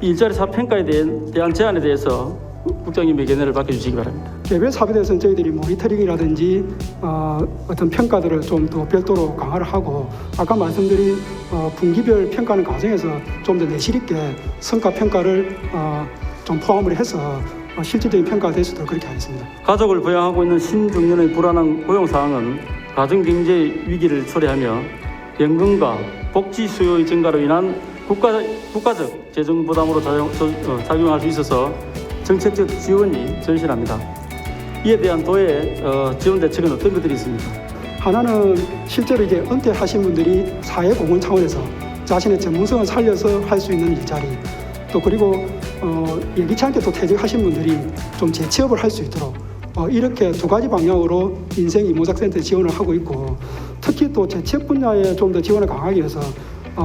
S9: 이 일자리 사업 평가에 대한 제안에 대해서 국장님의 견해를 밝혀주시기 바랍니다.
S6: 개별 사업에 대해서는 저희들이 모니터링이라든지 어떤 평가들을 좀 더 별도로 강화를 하고 아까 말씀드린 분기별 평가하는 과정에서 좀 더 내실 있게 성과 평가를 좀 포함을 해서 실질적인 평가가 될 수 있도록 그렇게 하겠습니다.
S9: 가족을 부양하고 있는 신중년의 불안한 고용 상황은 가정경제 위기를 초래하며 연금과 복지 수요의 증가로 인한 국가적 재정 부담으로 작용할 수 있어서 정책적 지원이 절실합니다. 이에 대한 도의 지원 대책은 어떤 것들이 있습니까?
S6: 하나는 실제로 이제 은퇴하신 분들이 사회공헌 차원에서 자신의 전문성을 살려서 할 수 있는 일자리 또 그리고 예기치 않게 또 퇴직하신 분들이 좀 재취업을 할 수 있도록 이렇게 두 가지 방향으로 인생 이모작센터 지원을 하고 있고 특히 또 재취업 분야에 좀 더 지원을 강하기 위해서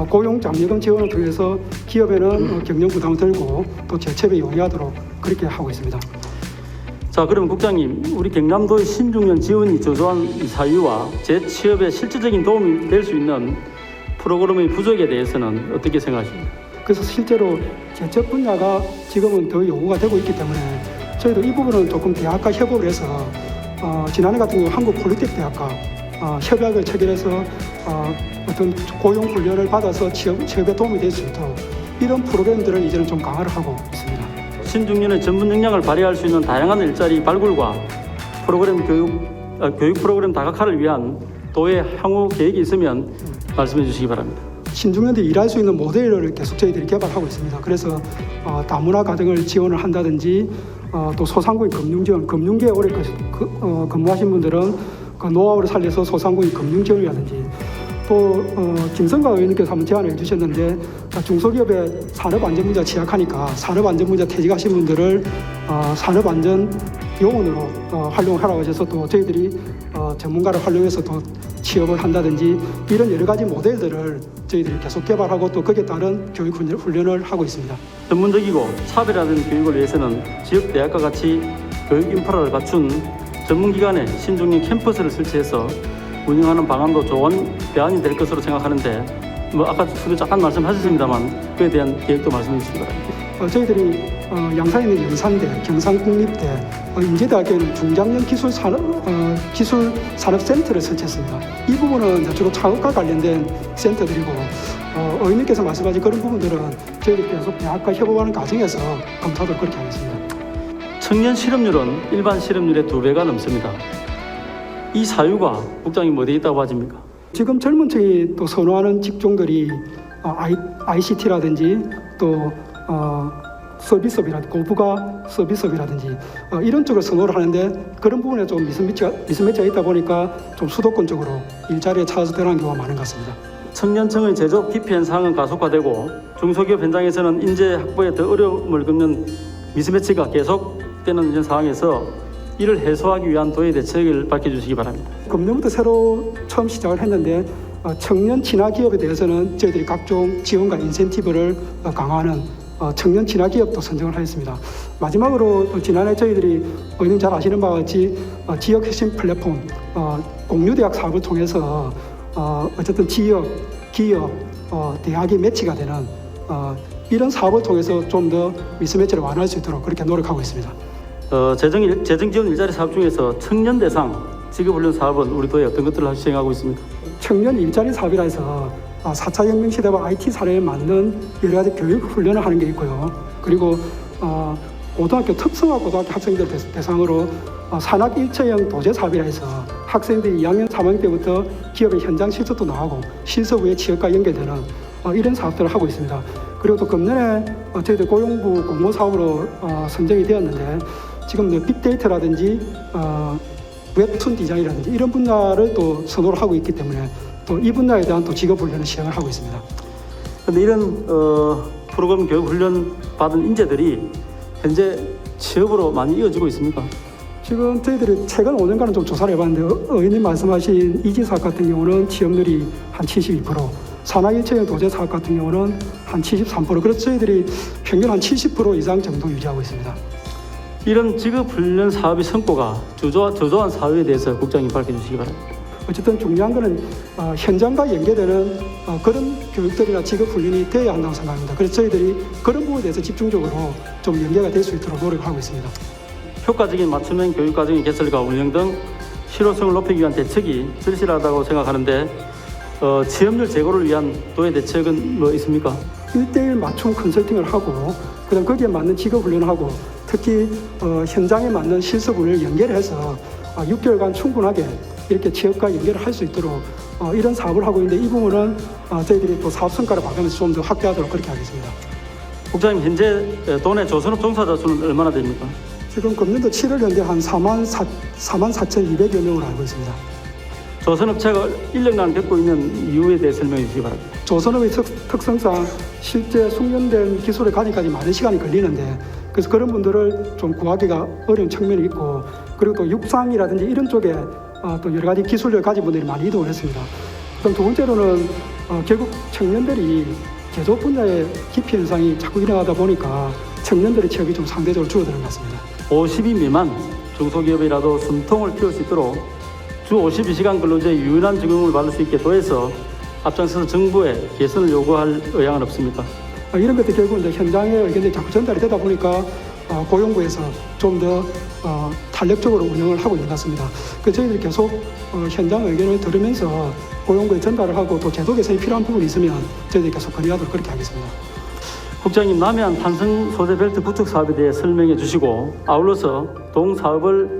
S6: 고용 장려금 지원을 통해서 기업에는 경영 부담을 들고 또 재취업에 용이하도록 그렇게 하고 있습니다.
S9: 자, 그럼 국장님, 우리 경남도의 신중년 지원이 저조한 사유와 재취업에 실질적인 도움이 될 수 있는 프로그램의 부족에 대해서는 어떻게 생각하십니까?
S6: 그래서 실제로 재취업 분야가 지금은 더 요구가 되고 있기 때문에 저희도 이 부분은 조금 대학과 협업을 해서 지난해 같은 경우 한국폴리텍 대학과 협약을 체결해서 어떤 고용 훈련을 받아서 취업에 도움이 될 수 있도록 이런 프로그램들을 이제는 좀 강화를 하고 있습니다.
S9: 신중년의 전문 역량을 발휘할 수 있는 다양한 일자리 발굴과 프로그램 교육 프로그램 다각화를 위한 도의 향후 계획이 있으면 말씀해 주시기 바랍니다.
S6: 신중년들이 일할 수 있는 모델을 계속 저희들이 개발하고 있습니다. 그래서 다문화 가정을 지원을 한다든지 또 소상공인 금융 지원, 금융계에 오래 근무하신 분들은 그 노하우를 살려서 소상공인 금융 지원이라든지 또 김성가 의원님께서 한번 제안을 해주셨는데 중소기업의 산업안전문제가 취약하니까 산업안전문제 퇴직하신 분들을 산업안전 요원으로 활용하라고 하셔서 또 저희들이 전문가를 활용해서 또 취업을 한다든지 이런 여러 가지 모델들을 저희들이 계속 개발하고 또 거기에 따른 교육 훈련을 하고 있습니다.
S9: 전문적이고 차별화된 교육을 위해서는 지역 대학과 같이 교육 인프라를 갖춘 전문기관의 신중년 캠퍼스를 설치해서 운영하는 방안도 좋은 대안이 될 것으로 생각하는데 아까 잠깐 말씀하셨습니다만 그에 대한 계획도 말씀해 주시기 바랍니다.
S6: 저희들이 양산에 있는 연산대, 경상국립대, 인제대학교에는 중장년 기술산업센터를 설치했습니다. 이 부분은 주로 창업과 관련된 센터들이고 의원님께서 말씀하신 그런 부분들은 저희들이 계속 대학과 협업하는 과정에서 검토하도록 그렇게 하겠습니다.
S9: 청년 실업률은 일반 실업률의 2배가 넘습니다. 이 사유가 국장님 어디에 있다고 봐집니까?
S6: 지금 젊은 층이 또 선호하는 직종들이 ICT라든지 또 서비스업이라든지 고부가 서비스업이라든지 이런 쪽을 선호를 하는데 그런 부분에 좀 미스매치가 있다 보니까 좀 수도권 쪽으로 일자리에 찾아서 들어가는 경우가 많은 것 같습니다.
S9: 청년층의 제조업 기피 현상은 가속화되고 중소기업 현장에서는 인재 확보에 더 어려움을 겪는 미스매치가 계속되는 이런 상황에서 이를 해소하기 위한 도의 대책을 밝혀주시기 바랍니다.
S6: 금년부터 새로 처음 시작을 했는데 청년 친화 기업에 대해서는 저희들이 각종 지원과 인센티브를 강화하는 청년 친화기업도 선정을 하였습니다. 마지막으로 또 지난해 저희들이 의원님 잘 아시는 바와 같이 지역 핵심 플랫폼 공유대학 사업을 통해서 어쨌든 지역, 기업, 대학이 매치가 되는 이런 사업을 통해서 좀 더 미스매치를 완화할 수 있도록 그렇게 노력하고 있습니다.
S9: 재정 지원 일자리 사업 중에서 청년 대상 직업훈련 사업은 우리 도에 어떤 것들을 시행하고 있습니까?
S6: 청년 일자리 사업이라 해서 4차 혁명 시대와 IT 사례에 맞는 여러 가지 교육 훈련을 하는 게 있고요. 그리고 고등학교 특성화 고등학교 학생들 대상으로 산학 일체형 도제 사업이라 해서 학생들이 2학년, 3학년 때부터 기업의 현장 실습도 나가고 실습 후에 취업과 연계되는 이런 사업들을 하고 있습니다. 그리고 또 금년에 저희들 고용부 공모 사업으로 선정이 되었는데 지금 빅데이터라든지 웹툰 디자인이라든지 이런 분야를 또 선호를 하고 있기 때문에 또 이 분야에 대한 또 직업 훈련을 시행을 하고 있습니다.
S9: 그런데 이런 프로그램 교육 훈련 받은 인재들이 현재 취업으로 많이 이어지고 있습니까?
S6: 지금 저희들이 최근 5년간은 좀 조사를 해봤는데 의원님 말씀하신 이지 사업 같은 경우는 취업률이 한 72%, 산학일체형 도제 사업 같은 경우는 한 73%, 그래서 저희들이 평균 한 70% 이상 정도 유지하고 있습니다.
S9: 이런 직업훈련 사업의 성과가 저조한 사회에 대해서 국장님 밝혀주시기 바랍니다.
S6: 어쨌든 중요한 것은 현장과 연계되는 그런 교육들이나 직업훈련이 되어야 한다고 생각합니다. 그래서 저희들이 그런 부분에 대해서 집중적으로 좀 연계가 될 수 있도록 노력하고 있습니다.
S9: 효과적인 맞춤형 교육과정의 개설과 운영 등 실효성을 높이기 위한 대책이 절실하다고 생각하는데 취업률 제고를 위한 도의 대책은 뭐 있습니까?
S6: 1대1 맞춤 컨설팅을 하고 그다음 거기에 맞는 직업훈련을 하고 특히 현장에 맞는 실습을 연결해서 6개월간 충분하게 이렇게 취업과 연결을 할 수 있도록 이런 사업을 하고 있는데 이 부분은 저희들이 또 사업 성과를 봐가면서 좀 더 확대하도록 그렇게 하겠습니다.
S9: 국장님 현재 도내 조선업 종사자 수는 얼마나 됩니까?
S6: 지금 금년도 7월 현재 한 44,200여 명으로 알고 있습니다.
S9: 조선업체가 인력난을 겪고 있는 이유에 대해 설명해 주시기 바랍니다.
S6: 조선업의 특성상 실제 숙련된 기술을 가기까지 많은 시간이 걸리는데 그래서 그런 분들을 좀 구하기가 어려운 측면이 있고 그리고 또 육상이라든지 이런 쪽에 또 여러 가지 기술을 가진 분들이 많이 이동을 했습니다. 그럼 두 번째로는 결국 청년들이 제조 분야의 기피 현상이 자꾸 일어나다 보니까 청년들의 취업이 좀 상대적으로 줄어드는 것 같습니다.
S9: 50인 미만 중소기업이라도 숨통을 틔울 수 있도록 주 52시간 근로제의 유연한 적용을 받을 수 있게 도해서 앞장서서 정부에 개선을 요구할 의향은 없습니까?
S6: 이런 것들 결국은 이제 현장의 의견들이 자꾸 전달이 되다 보니까 고용부에서 좀 더 탄력적으로 운영을 하고 있는 것 같습니다. 그 저희들이 계속 현장 의견을 들으면서 고용부에 전달을 하고 또 제도 개선이 필요한 부분이 있으면 저희들이 계속 건의하도록 그렇게 하겠습니다.
S9: 국장님, 남해안 탄성 소재 벨트 구축 사업에 대해 설명해 주시고 아울러서 동 사업을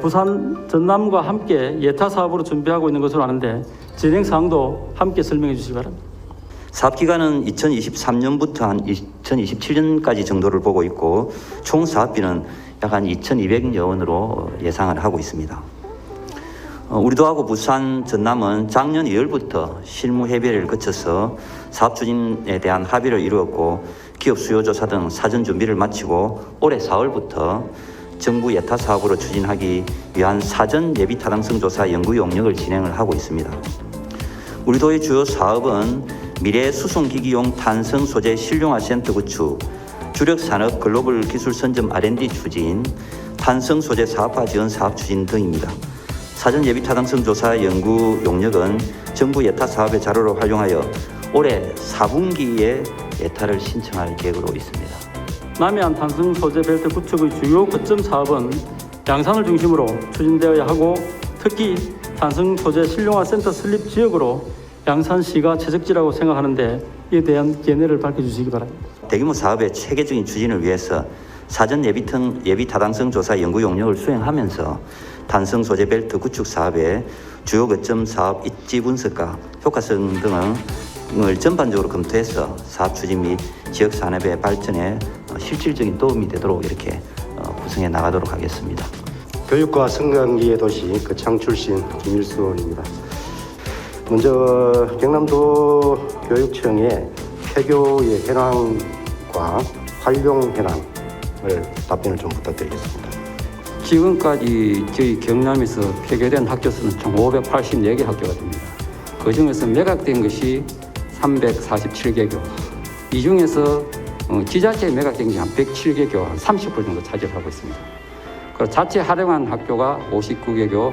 S9: 부산 전남과 함께 예타 사업으로 준비하고 있는 것으로 아는데 진행 사항도 함께 설명해 주시기 바랍니다.
S16: 사업 기간은 2023년부터 한 2027년까지 정도를 보고 있고 총 사업비는 약 한 2,200여 원으로 예상을 하고 있습니다. 우리 도하고 부산 전남은 작년 2월부터 실무 협의를 거쳐서 사업 추진에 대한 합의를 이루었고 기업 수요 조사 등 사전 준비를 마치고 올해 4월부터 정부 예타 사업으로 추진하기 위한 사전 예비 타당성 조사 연구 용역을 진행을 하고 있습니다. 우리 도의 주요 사업은 미래 수송기기용 탄성 소재 실용화 센터 구축, 주력 산업 글로벌 기술 선점 R&D 추진, 탄성 소재 사업화 지원 사업 추진 등입니다. 사전 예비 타당성 조사 연구 용역은 정부 예타 사업의 자료로 활용하여 올해 4분기에 예타를 신청할 계획으로 있습니다.
S9: 남해안 탄성 소재 벨트 구축의 주요 거점 사업은 양산을 중심으로 추진되어야 하고 특히 탄성 소재 실용화 센터 설립 지역으로 양산시가 최적지라고 생각하는데 이에 대한 견해를 밝혀주시기 바랍니다.
S16: 대규모 사업의 체계적인 추진을 위해서 사전 예비 타당성 조사 연구 용역을 수행하면서 탄성 소재 벨트 구축 사업의 주요 거점 사업 입지 분석과 효과성 등을 전반적으로 검토해서 사업 추진 및 지역 산업의 발전에 실질적인 도움이 되도록 이렇게 구성해 나가도록 하겠습니다.
S8: 교육과 성장기의 도시 거창 출신 김일수 의원입니다. 먼저 경남도 교육청의 폐교의 현황과 활용 현황을 답변을 좀 부탁드리겠습니다.
S17: 지금까지 저희 경남에서 폐교된 학교 수는 총 584개 학교가 됩니다. 그중에서 매각된 것이 347개교, 이 중에서 지자체 매각 경쟁 한 107개 교, 한 30% 정도 차지하고 있습니다. 그리고 자체 활용한 학교가 59개 교,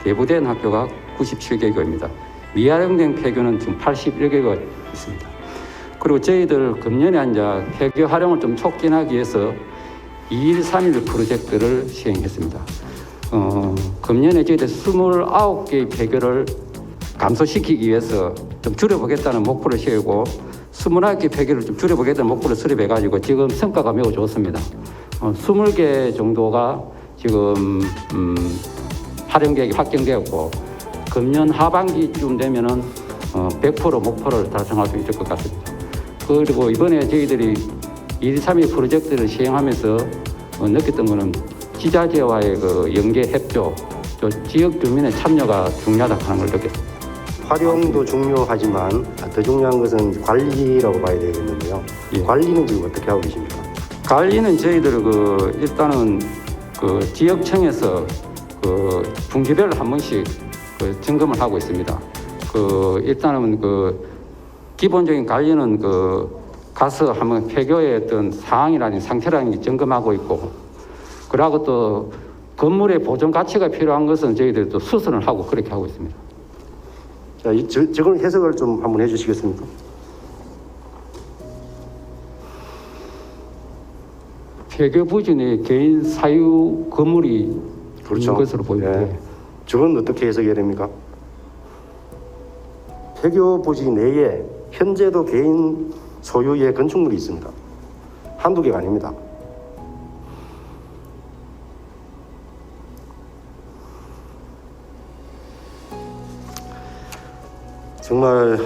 S17: 대부된 학교가 97개 교입니다. 미활용된 폐교는 지금 81개가 있습니다. 그리고 저희들 금년에 이제 폐교 활용을 좀 촉진하기 위해서 2일 3일 프로젝트를 시행했습니다. 금년에 저희들 29개의 폐교를 감소시키기 위해서 좀 줄여보겠다는 목표를 세우고 21개 폐교를 좀 줄여보겠다는 목표를 수립해가지고 지금 성과가 매우 좋습니다. 20개 정도가 지금 활용 계획이 확정되었고 금년 하반기쯤 되면은 100% 목표를 달성할 수 있을 것 같습니다. 그리고 이번에 저희들이 2, 3일 프로젝트를 시행하면서 느꼈던 것은 지자체와의 그 연계 협조, 또 지역 주민의 참여가 중요하다고 하는 걸 느꼈습니다.
S8: 활용도 중요하지만 더 중요한 것은 관리라고 봐야 되겠는데요.
S17: 예.
S8: 관리는 지금 어떻게 하고 계십니까?
S17: 관리는 저희들 일단은 지역청에서 분기별로 한 번씩 점검을 하고 있습니다. 일단은 기본적인 관리는 가서 한번 폐교의 어떤 상황이라든지 상태라든지 점검하고 있고, 그리고 또 건물의 보존 가치가 필요한 것은 저희들이 또 수선을 하고 그렇게 하고 있습니다.
S8: 자, 저걸 해석을 좀 한번 해주시겠습니까?
S17: 폐교 부진에 개인 사유 건물이
S8: 그렇죠.
S17: 있는 것으로 보입니다.
S8: 네. 저건 어떻게 해석해야 됩니까? 폐교 부지 내에 현재도 개인 소유의 건축물이 있습니다. 한두 개가 아닙니다. 정말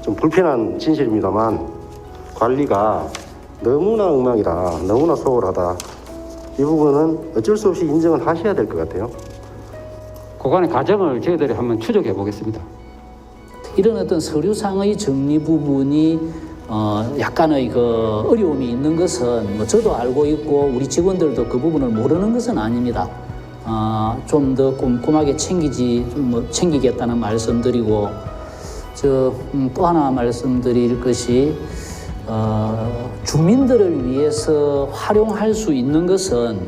S8: 좀 불편한 진실입니다만 관리가 너무나 엉망이다, 너무나 소홀하다. 이 부분은 어쩔 수 없이 인정을 하셔야 될 것 같아요.
S17: 그간의 과정을 저희들이 한번 추적해 보겠습니다.
S18: 이런 어떤 서류상의 정리 부분이 약간의 어려움이 있는 것은 뭐 저도 알고 있고 우리 직원들도 그 부분을 모르는 것은 아닙니다. 좀 더 꼼꼼하게 챙기겠다는 말씀드리고, 또 하나 말씀드릴 것이 주민들을 위해서 활용할 수 있는 것은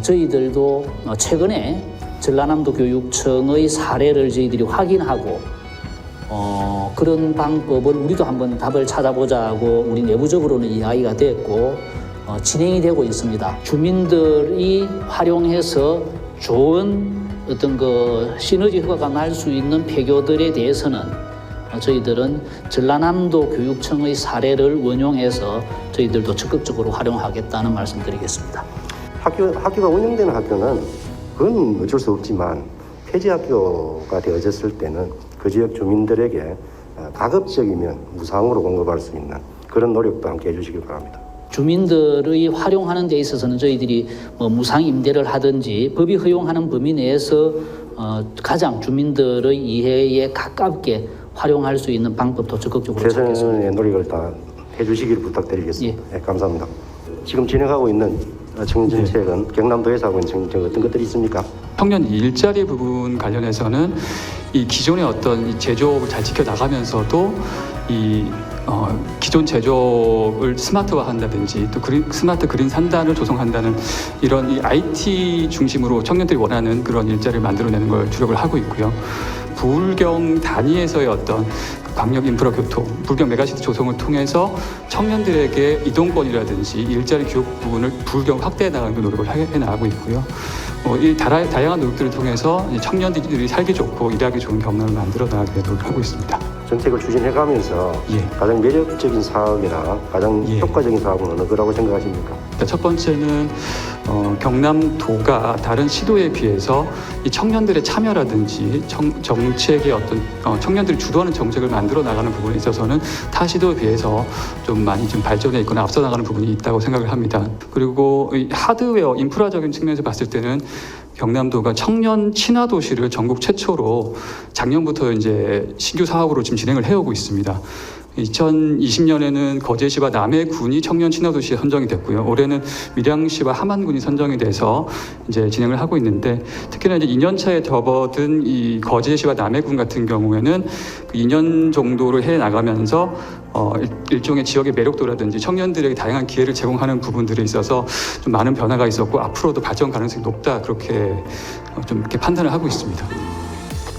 S18: 저희들도 최근에 전라남도 교육청의 사례를 저희들이 확인하고 그런 방법을 우리도 한번 답을 찾아보자고 우리 내부적으로는 이야기가 됐고 진행이 되고 있습니다. 주민들이 활용해서 좋은 어떤 시너지 효과가 날 수 있는 폐교들에 대해서는 저희들은 전라남도 교육청의 사례를 원용해서 저희들도 적극적으로 활용하겠다는 말씀드리겠습니다.
S8: 학교가 운영되는 학교는 그건 어쩔 수 없지만 폐지 학교가 되어졌을 때는 그 지역 주민들에게 가급적이면 무상으로 공급할 수 있는 그런 노력도 함께 해주시길 바랍니다.
S18: 주민들의 활용하는 데 있어서는 저희들이 무상 임대를 하든지 법이 허용하는 범위 내에서 가장 주민들의 이해에 가깝게 활용할 수 있는 방법도 적극적으로 찾겠습니다.
S8: 최선의 노력을 다 해주시기를 부탁드리겠습니다. 네, 감사합니다. 지금 진행하고 있는 청년 정책은 경남도에서 하고 있는 정책 어떤 것들이 있습니까?
S19: 청년 일자리 부분 관련해서는 이 기존의 어떤 이 제조업을 잘 지켜 나가면서도 이 기존 제조업을 스마트화한다든지 또 스마트 그린 산단을 조성한다는 이런 이 IT 중심으로 청년들이 원하는 그런 일자리를 만들어내는 걸 주력을 하고 있고요. 부울경 단위에서의 어떤 광역 인프라 교통, 부울경 메가시티 조성을 통해서 청년들에게 이동권이라든지 일자리 교육 부분을 부울경 확대해 나가는 노력을 해 나가고 있고요. 이 다양한 노력들을 통해서 청년들이 살기 좋고 일하기 좋은 경험을 만들어 나가기 위해 노력하고 있습니다.
S8: 정책을 추진해가면서 가장 매력적인 사업이나 가장 효과적인 사업은 어느 거라고 생각하십니까?
S19: 첫 번째는 경남도가 다른 시도에 비해서 이 청년들의 참여라든지 정책의 어떤 청년들이 주도하는 정책을 만들어 나가는 부분에 있어서는 타 시도에 비해서 좀 많이 좀 발전해 있거나 앞서 나가는 부분이 있다고 생각을 합니다. 그리고 이 하드웨어 인프라적인 측면에서 봤을 때는 경남도가 청년 친화 도시를 전국 최초로 작년부터 이제 신규 사업으로 지금 진행을 해오고 있습니다. 2020년에는 거제시와 남해군이 청년 친화도시에 선정이 됐고요. 올해는 밀양시와 함안군이 선정이 돼서 이제 진행을 하고 있는데, 특히나 이제 2년 차에 접어든 이 거제시와 남해군 같은 경우에는 그 2년 정도를 해 나가면서 일종의 지역의 매력도라든지 청년들에게 다양한 기회를 제공하는 부분들에 있어서 좀 많은 변화가 있었고 앞으로도 발전 가능성이 높다, 그렇게 좀 이렇게 판단을 하고 있습니다.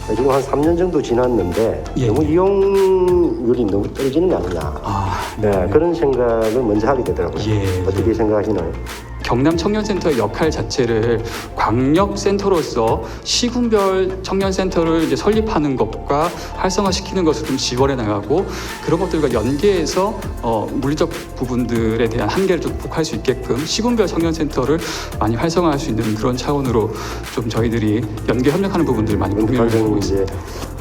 S8: 지금 한 3년 정도 지났는데
S19: 예.
S8: 너무 이용률이 너무 떨어지는 거 아니냐. 네, 그런 생각을 먼저 하게 되더라고요.
S19: 예.
S8: 어떻게 생각하시나요?
S19: 경남 청년센터의 역할 자체를 광역센터로서 시군별 청년센터를 이제 설립하는 것과 활성화시키는 것을 좀 지원해 나가고, 그런 것들과 연계해서 물리적 부분들에 대한 한계를 좀 극복할 수 있게끔 시군별 청년센터를 많이 활성화할 수 있는 그런 차원으로 좀 저희들이 연계 협력하는 부분들을 많이 고민을 하고 있습니다.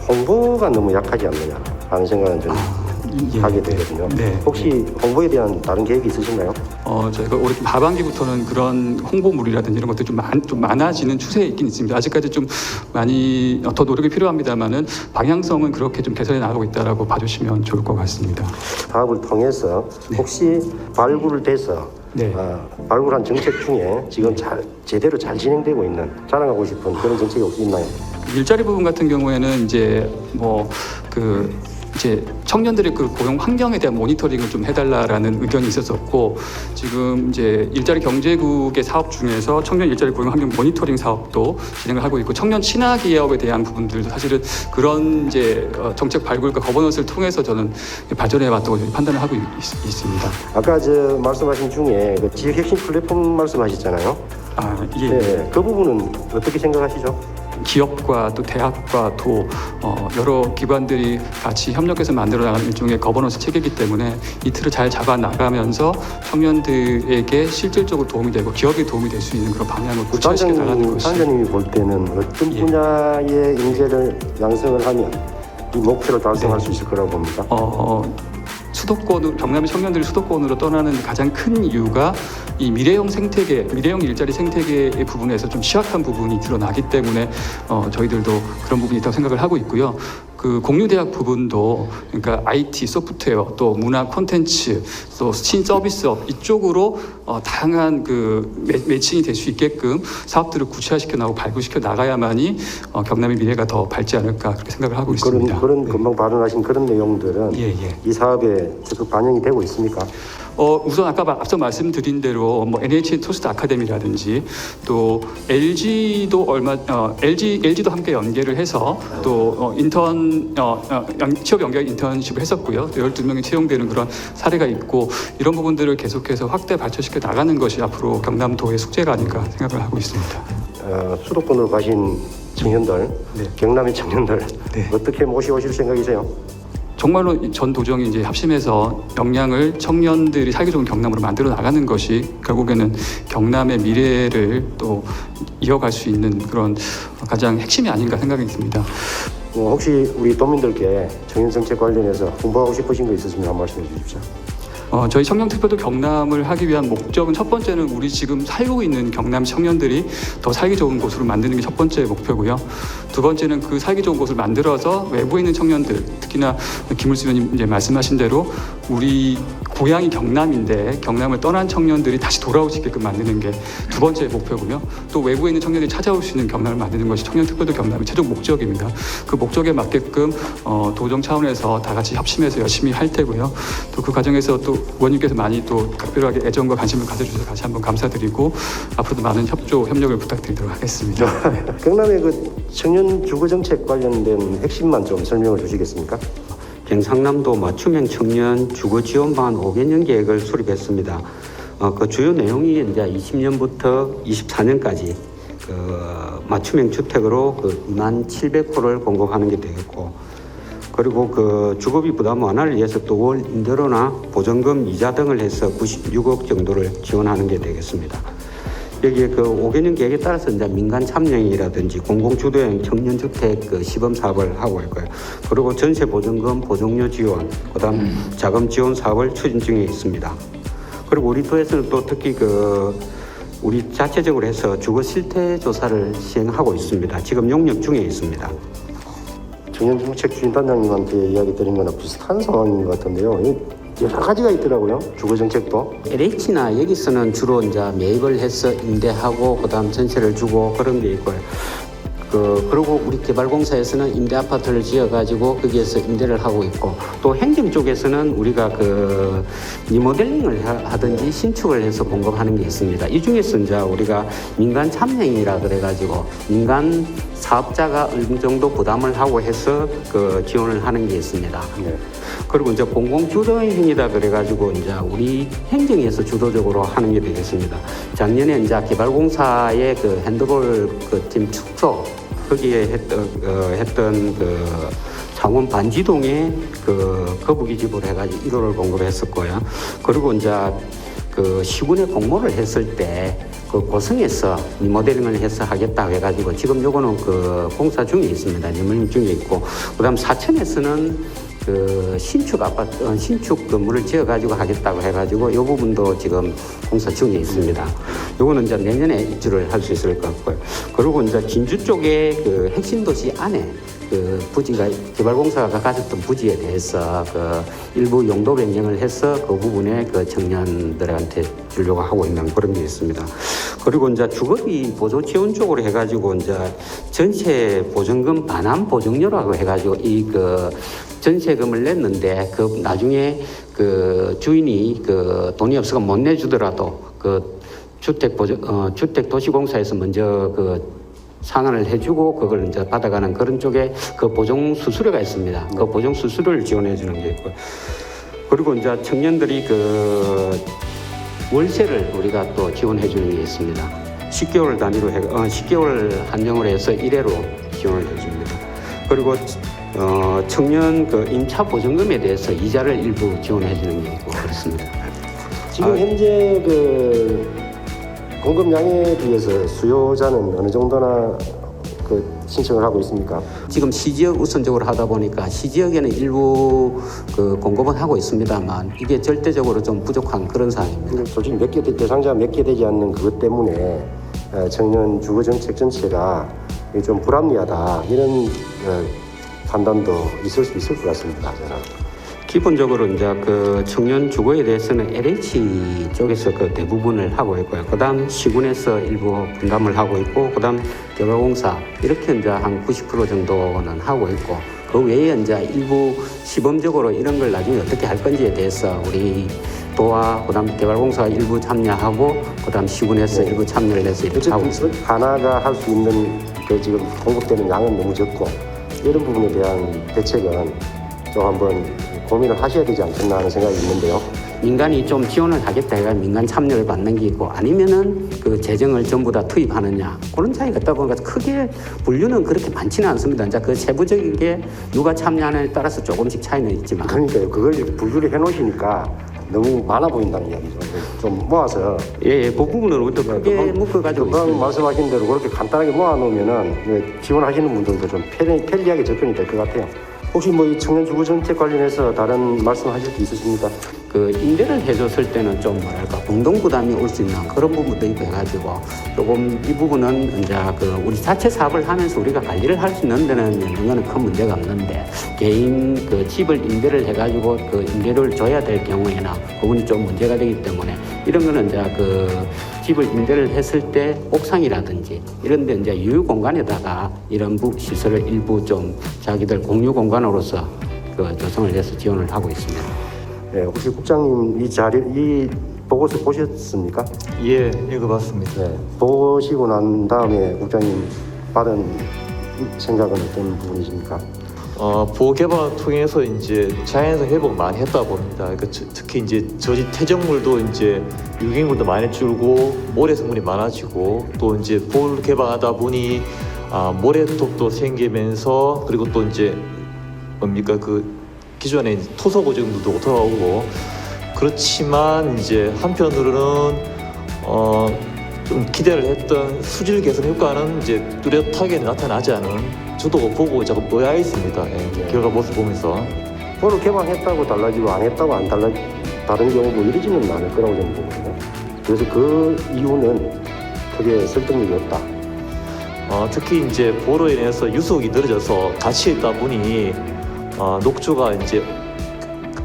S8: 홍보가 너무 약하지 않느냐 하는 생각은 좀 하게 되거든요.
S19: 네.
S8: 혹시 홍보에 대한 다른 계획이 있으신가요?
S19: 저희가 올해 하반기부터는 그런 홍보물이라든지 이런 것들이 좀 많아지는 추세에 있긴 있습니다. 아직까지 좀 많이 더 노력이 필요합니다만은 방향성은 그렇게 좀 개선해 나가고 있다라고 봐주시면 좋을 것 같습니다.
S8: 사업을 통해서 혹시 발굴돼서 발굴한 정책 중에 지금 제대로 잘 진행되고 있는, 자랑하고 싶은 그런 정책이 혹시 있나요?
S19: 일자리 부분 같은 경우에는 이제 이제 청년들의 그 고용 환경에 대한 모니터링을 좀 해달라라는 의견이 있었었고, 지금 이제 일자리 경제국의 사업 중에서 청년 일자리 고용 환경 모니터링 사업도 진행을 하고 있고, 청년 친화 기업에 대한 부분들도 사실은 그런 이제 정책 발굴과 거버넌스를 통해서 저는 발전해 왔다고 판단을 하고 있습니다.
S8: 아까 말씀하신 중에 그 지역 핵심 플랫폼 말씀하셨잖아요.
S19: 예.
S8: 네, 그 부분은 어떻게 생각하시죠?
S19: 기업과 또 대학과 또 여러 기관들이 같이 협력해서 만들어 나가는 일종의 거버넌스 체계이기 때문에 이 틀을 잘 잡아 나가면서 청년들에게 실질적으로 도움이 되고 기업에 도움이 될 수 있는 그런 방향을 구체화시켜 나가는 것이.
S8: 단장님이 볼 때는 어떤 분야의 인재를 양성을 하면 이 목표를 달성할 수 있을 거라고 봅니다.
S19: 수도권으로, 경남의 청년들이 수도권으로 떠나는 가장 큰 이유가 이 미래형 생태계, 미래형 일자리 생태계의 부분에서 좀 취약한 부분이 드러나기 때문에 저희들도 그런 부분이 있다고 생각을 하고 있고요. 그 공유대학 부분도, 그러니까 IT, 소프트웨어, 또 문화 콘텐츠, 또 신서비스업 이쪽으로 다양한 그 매칭이 될 수 있게끔 사업들을 구체화시켜 나가고 발굴시켜 나가야만이 경남의 미래가 더 밝지 않을까, 그렇게 생각을 하고 있습니다.
S8: 그런 금방 발언하신 그런 내용들은 이 사업에 적극 반영이 되고 있습니까?
S19: 우선 아까 앞서 말씀드린 대로 NHN 토스트 아카데미라든지 또 LG도 LG도 함께 연계를 해서 또 취업 연계 인턴십을 했었고요. 또 12명이 채용되는 그런 사례가 있고, 이런 부분들을 계속해서 확대 발전시켜 나가는 것이 앞으로 경남도의 숙제가 아닐까 생각을 하고 있습니다.
S8: 수도권으로 가신 청년들, 경남의 청년들 어떻게 모셔오실 생각이세요?
S19: 정말로 전 도정이 이제 합심해서 역량을 청년들이 살기 좋은 경남으로 만들어 나가는 것이 결국에는 경남의 미래를 또 이어갈 수 있는 그런 가장 핵심이 아닌가 생각이 듭니다.
S8: 혹시 우리 도민들께 청년 정책 관련해서 홍보하고 싶으신 거 있으시면 한 말씀해 주십시오.
S19: 저희 청년특별도 경남을 하기 위한 목적은, 첫 번째는 우리 지금 살고 있는 경남 청년들이 더 살기 좋은 곳으로 만드는 게 첫 번째 목표고요. 두 번째는 그 살기 좋은 곳을 만들어서 외부에 있는 청년들, 특히나 김을수 의원님 이제 말씀하신 대로 우리 고향이 경남인데 경남을 떠난 청년들이 다시 돌아올 수 있게끔 만드는 게 두 번째 목표고요. 또 외부에 있는 청년들이 찾아올 수 있는 경남을 만드는 것이 청년특별도 경남의 최종 목적입니다. 그 목적에 맞게끔 도정 차원에서 다 같이 협심해서 열심히 할 테고요. 또 그 과정에서 또 의원님께서 많이 또 각별하게 애정과 관심을 가져주셔서 다시 한번 감사드리고, 앞으로도 많은 협력을 부탁드리도록 하겠습니다.
S8: 경남의 그 청년 주거 정책 관련된 핵심만 좀 설명을 주시겠습니까?
S15: 경상남도 맞춤형 청년 주거 지원 방안 5개년 계획을 수립했습니다. 그 주요 내용이 이제 20년부터 24년까지 그 맞춤형 주택으로 그 2700호를 공급하는 게 되겠고, 그리고 그 주거비 부담 완화를 위해서 또 월 임대료나 보증금, 이자 등을 해서 96억 정도를 지원하는 게 되겠습니다. 여기에 그 5개년 계획에 따라서 이제 민간 참여형이라든지 공공주도형 청년주택 그 시범 사업을 하고 있고요. 그리고 전세 보증금, 보증료 지원, 그다음 자금 지원 사업을 추진 중에 있습니다. 그리고 우리 도에서는 또 특히 그 우리 자체적으로 해서 주거 실태 조사를 시행하고 있습니다. 지금 용역 중에 있습니다.
S8: 청년정책추진단장님한테 이야기 드린 거나 비슷한 상황인 것 같은데요. 여러 가지가 있더라고요. 주거정책도.
S15: LH나 여기서는 주로 이제 매입을 해서 임대하고 그다음 전세를 주고 그런 게 있고요. 그리고 우리 개발공사에서는 임대 아파트를 지어가지고 거기에서 임대를 하고 있고, 또 행정 쪽에서는 우리가 그 리모델링을 하든지 신축을 해서 공급하는 게 있습니다. 이 중에서 이제 우리가 민간 참여행위라 그래가지고 민간 사업자가 어느 정도 부담을 하고 해서 그 지원을 하는 게 있습니다.
S8: 네.
S15: 그리고 이제 공공주도행위다 그래가지고 이제 우리 행정에서 주도적으로 하는 게 되겠습니다. 작년에 이제 개발공사의 그 핸드볼 그 팀 축소 거기에 했던 그 창원 반지동에 그 거부기집을 해가지고 1호를 공급했었고요. 그리고 이제 그 시군에 공모를 했을 때 그 고성에서 리모델링을 해서 하겠다 해가지고 지금 요거는 그 공사 중에 있습니다. 리모델링 중에 있고, 그다음 사천에서는 그 신축 아파트, 신축 건물을 지어가지고 하겠다고 해가지고 이 부분도 지금 공사 중에 있습니다. 요거는 이제 내년에 입주를 할 수 있을 것 같고요. 그리고 이제 진주 쪽에 그 핵심도시 안에 그 부지가 개발공사가 가졌던 부지에 대해서 그 일부 용도 변경을 해서 그 부분에 그 청년들한테 주려고 하고 있는 그런 게 있습니다. 그리고 이제 주거비 보조 지원 쪽으로 해가지고 이제 전세 보증금 반환 보증료라고 해가지고 이 그 전세금을 냈는데 그 나중에 그 주인이 그 돈이 없어서 못 내주더라도 그 주택도시공사에서 먼저 그 상환을 해주고 그걸 이제 받아가는 그런 쪽에 그 보정 수수료가 있습니다. 그 보정 수수료를 지원해 주는 게 있고, 그리고 이제 청년들이 그 월세를 우리가 또 지원해 주는 게 있습니다. 10개월 단위로 10개월 한정을 해서 1회로 지원을 해줍니다. 그리고 청년 그 임차 보증금에 대해서 이자를 일부 지원해 주는 게 있고 그렇습니다.
S8: 지금 현재 그 공급량에 비해서 수요자는 어느 정도나 그 신청을 하고 있습니까?
S15: 지금 시지역 우선적으로 하다 보니까 시지역에는 일부 그 공급은 하고 있습니다만 이게 절대적으로 좀 부족한 그런 상황입니다.
S8: 솔직히 대상자가 몇 개 되지 않는 그것 때문에 청년 주거 정책 전체가 좀 불합리하다 이런 판단도 있을 수 있을 것 같습니다. 저는.
S15: 기본적으로 이제 그 청년 주거에 대해서는 LH 쪽에서 그 대부분을 하고 있고요. 그다음 시군에서 일부 분담을 하고 있고, 그다음 개발공사 이렇게 이제 한 90% 정도는 하고 있고, 그 외에 이제 일부 시범적으로 이런 걸 나중에 어떻게 할 건지에 대해서 우리 도와 그다음 개발공사가 일부 참여하고, 그다음 시군에서 일부 참여를 해서 이렇게 하고 있습니다.
S8: 하나가 할 수 있는 그 지금 공급되는 양은 너무 적고 이런 부분에 대한 대책은 좀 한번 고민을 하셔야 되지 않겠나 하는 생각이 있는데요.
S15: 민간이 좀 지원을 하겠다 해가 민간 참여를 받는 게 있고, 아니면은 그 재정을 전부 다 투입하느냐, 그런 차이가 있다 보니까 크게 분류는 그렇게 많지는 않습니다. 이제 그 세부적인 게 누가 참여하느냐에 따라서 조금씩 차이는 있지만.
S8: 그러니까요. 그걸 분류를 해놓으시니까 너무 많아 보인다는 이야기죠. 좀 모아서.
S15: 예, 그 부분은 또 크게 묶어가지고.
S8: 금방 말씀하신 대로 그렇게 간단하게 모아놓으면은 지원하시는 분들도 좀 편리하게 접근이 될 것 같아요. 혹시 뭐 이 청년 주거 정책 관련해서 다른 말씀하실 게 있으십니까?
S15: 그 임대를 해줬을 때는 좀 뭐랄까 공동 부담이 올 수 있는 그런 부분도 있고 해가지고 조금 이 부분은 이제 그 우리 자체 사업을 하면서 우리가 관리를 할 수 있는 데는 있는 거는 큰 문제가 없는데, 개인 그 집을 임대를 해가지고 그 임대료를 줘야 될 경우에는 그분이 좀 문제가 되기 때문에 이런 거는 이제 그 집을 임대를 했을 때 옥상이라든지 이런 데 이제 유휴 공간에다가 이런 시설을 일부 좀 자기들 공유 공간으로서 그 조성을 해서 지원을 하고 있습니다.
S8: 네, 혹시 국장님 이 보고서 보셨습니까?
S12: 예, 읽어봤습니다.
S8: 네, 보시고 난 다음에 국장님 받은 생각은 어떤 부분이십니까?
S12: 보호 개발을 통해서 이제 자연에서 회복 많이 했다 봅니다. 그러니까 특히 이제 저지 퇴적물도 이제 유기물도 많이 줄고 모래 성분이 많아지고, 또 이제 보호를 개발하다 보니 모래톱도 생기면서, 그리고 또 이제 뭡니까 그 기존에 토사 고정도도 돌아오고, 그렇지만 이제 한편으로는 좀 기대를 했던 수질 개선 효과는 이제 뚜렷하게 나타나지 않은, 저도 보고 자꾸 의아해 있습니다. 예, 결과 모습 보면서.
S8: 보를 개방했다고 달라지고 안 했다고 안 다른 경우 뭐 이러지는 않을 거라고 저는 보거든요. 그래서 그 이유는 크게 설득력이 없다.
S12: 특히 이제 보로 인해서 유속이 늘어져서 갇혀 있다 보니 녹조가 이제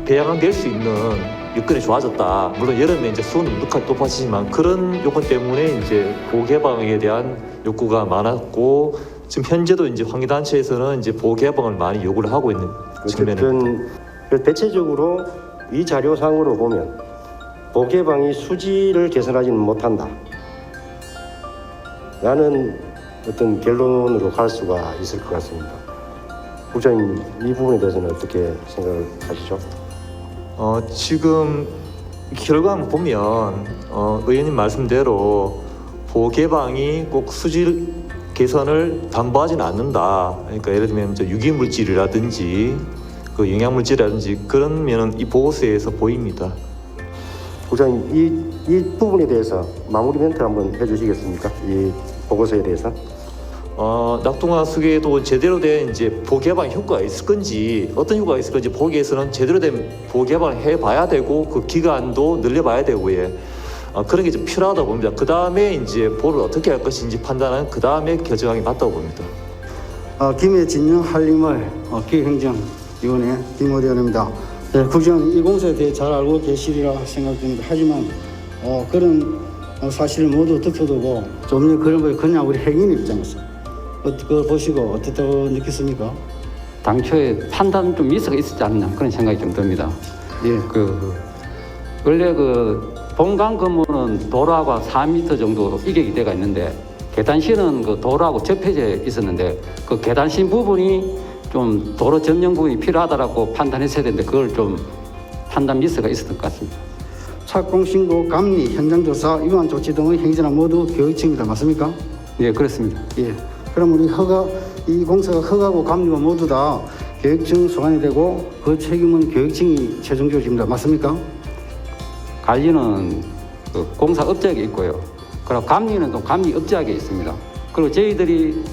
S12: 배양될 수 있는 여건이 좋아졌다. 물론 여름에 이제 수온은 높아지지만 그런 요건 때문에 이제 보호 개방에 대한 욕구가 많았고 지금 현재도 이제 환기단체에서는 이제 보호 개방을 많이 요구를 하고 있는 측면입니다.
S8: 대체적으로 이 자료상으로 보면 보호 개방이 수질을 개선하지는 못한다 라는 어떤 결론으로 갈 수가 있을 것 같습니다. 국장님, 이 부분에 대해서는 어떻게 생각을 하시죠?
S12: 지금 결과만 보면 의원님 말씀대로 보호 개방이 꼭 수질 개선을 담보하지는 않는다. 그러니까 예를 들면 유기물질이라든지 그 영양물질이라든지 그런 면은 이 보고서에서 보입니다.
S8: 국장님, 이 부분에 대해서 마무리 멘트 한번 해주시겠습니까? 이 보고서에 대해서.
S12: 낙동강수계에도 제대로 된 이제 보호 개방 효과가 있을 건지 어떤 효과가 있을 건지 보기 위해서는 제대로 된 보호 개방을 해봐야 되고 그 기간도 늘려봐야 되고요. 그런 게 좀 필요하다 봅니다. 그 다음에 이제 보호를 어떻게 할 것인지 판단은 그 다음에 결정하기 맞다고 봅니다.
S5: 김해진영 한림을 기획행정위원회 김호대원입니다. 네, 국장님 이 공사에 대해 잘 알고 계시리라 생각됩니다. 하지만 그런 사실을 모두 덮어두고 좀 전에 그런 걸 그냥 우리 행인 입장에서 그걸 보시고 어떻다고 느꼈습니까?
S17: 당초에 판단 좀 미스가 있었지 않나 그런 생각이 좀 듭니다.
S5: 예.
S17: 원래 본관 건물은 도로하고 4m 정도 이격이 돼가 있는데 계단실은 그 도로하고 접해져 있었는데 그 계단실 부분이 좀 도로 전용 부분이 필요하다라고 판단했어야 되는데 그걸 좀 판단 미스가 있었던 것 같습니다.
S5: 착공 신고, 감리, 현장 조사, 위반 조치 등의 행위는 모두 교육청입니다. 맞습니까?
S17: 예, 그렇습니다.
S5: 예. 그럼 우리 이 공사가 허가고 감리가 모두 다 교육청 소관이 되고 그 책임은 교육청이 최종적으로 집니다. 맞습니까?
S17: 관리는 그 공사 업자에게 있고요. 그리고 감리는 또 감리 업자에게 있습니다. 그리고 저희들이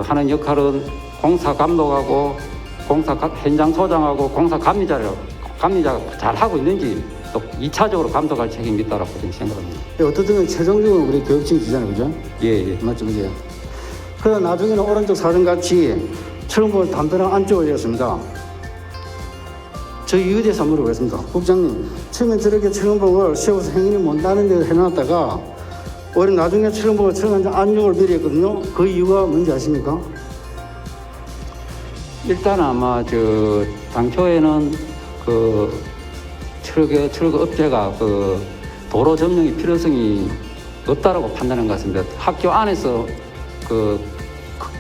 S17: 하는 역할은 공사 감독하고 공사 현장 소장하고 공사 감리자가 잘 하고 있는지 또 2차적으로 감독할 책임이 있다라고 저는 생각합니다.
S5: 예, 어떻든 최종적으로 우리 교육청이 지잖아요, 그죠?
S17: 예.
S5: 맞죠, 그죠? 그러나 나중에는 오른쪽 사진같이 철봉을 담벼락 안쪽으로 열었습니다. 저희 이에 대해서 물어보겠습니다. 국장님, 처음에 저렇게 철봉을 세워서 행인이 못하는 데를 해놨다가 오히려 나중에 철봉을 안쪽으로 내렸거든요. 그 이유가 뭔지 아십니까?
S17: 일단 아마 당초에는 철거 업체가 도로 점령의 필요성이 없다라고 판단한 것 같습니다. 학교 안에서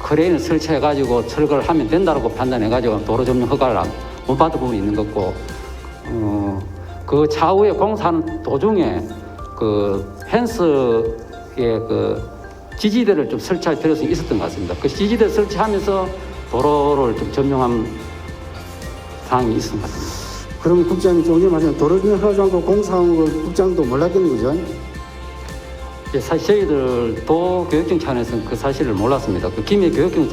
S17: 크레인을 설치해가지고 철거를 하면 된다라고 판단해가지고 도로 점령 허가를 못 받은 부분이 있는 것 같고, 그 차후에 공사하는 도중에 펜스에 지지대를 좀 설치할 필요성이 있었던 것 같습니다. 그 지지대 설치하면서 도로를 좀 점령한 상황이 있었던 것 같습니다.
S5: 그러면 국장님 조금 전에 말씀 도로 점령 허가지 않고 공사한 걸 국장도 몰랐겠는 거죠?
S17: 사실 저희들 도교육청 차원에서는 그 사실을 몰랐습니다. 김해 교육청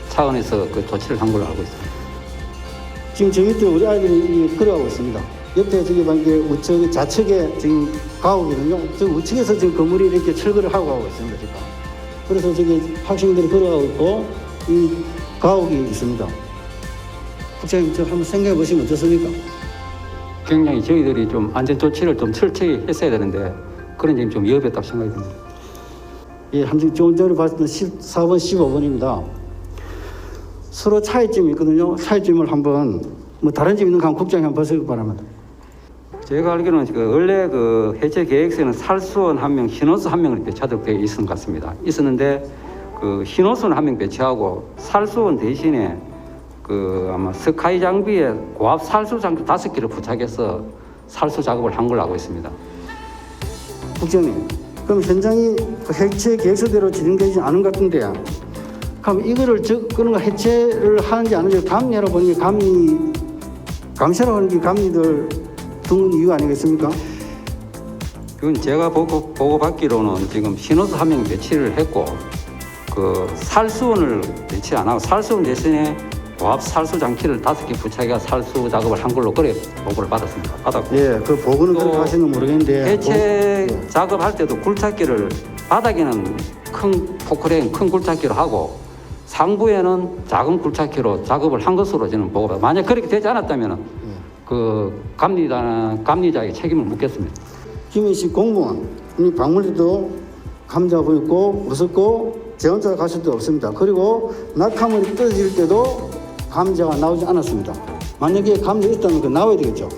S17: 차원에서 그 조치를 한 걸로 알고 있습니다.
S5: 지금 저 밑에 우리 아이들이 걸어가고 있습니다. 옆에 저기 우측 좌측에 지금 가옥이거든요. 저 우측에서 지금 건물이 이렇게 철거를 하고 가고 있습니다. 지금. 그래서 저기 학생들이 걸어가고 있고 이 가옥이 있습니다. 국장님 저 한번 생각해 보시면 어떻습니까?
S17: 굉장히 저희들이 좀 안전 조치를 좀 철저히 했어야 되는데 그런 점이 좀 위협했다고 생각이 듭니다.
S5: 예, 조금 전에 봤을 때 14번, 15번입니다. 서로 차이점이 있거든요. 차이점을 한번 다른 점 있는 거 국장이 한번 보시기 바랍니다.
S17: 제가 알기로는 원래 해체 계획서에는 살수원 1명, 신호수 1명을 이렇게 차득되어 있었던 것 같습니다. 있었는데 신호수는 1명 배치하고 살수원 대신에 아마 스카이 장비에 고압 살수 장비 5개를 부착해서 살수 작업을 한 걸로 알고 있습니다.
S5: 국장님, 그럼 현장이 해체 계획서대로 진행되지 않은 것 같은데, 그럼 이거를 그런 거 해체를 하는지 안 하는지 감리하러 보니 감시하러 하는 게 감리들 둔 이유 아니겠습니까?
S17: 그건 제가 보고받기로는 지금 신호수 1명 배치를 했고 살수원을 배치 안 하고 살수원 대신에 고압 살수 장치를 5개 부착해서 살수 작업을 한 걸로 그래 보고를 받았습니다.
S5: 예, 그 보고는 그렇게 하시는 모르겠는데
S17: 해체 작업할 때도 굴착기를 바닥에는 큰 포크레인, 큰 굴착기로 하고 상부에는 작은 굴착기로 작업을 한 것으로 저는 보고, 만약 그렇게 되지 않았다면 그 감리자에게 책임을 묻겠습니다.
S5: 김해시 공무원 이 방문에도 감자가 있고 웃었고 재원자가 가실 데 없습니다. 그리고 낙하물이 떨어질 때도 감자가 나오지 않았습니다. 만약에 감자가 있다면 그 나와야 되겠죠.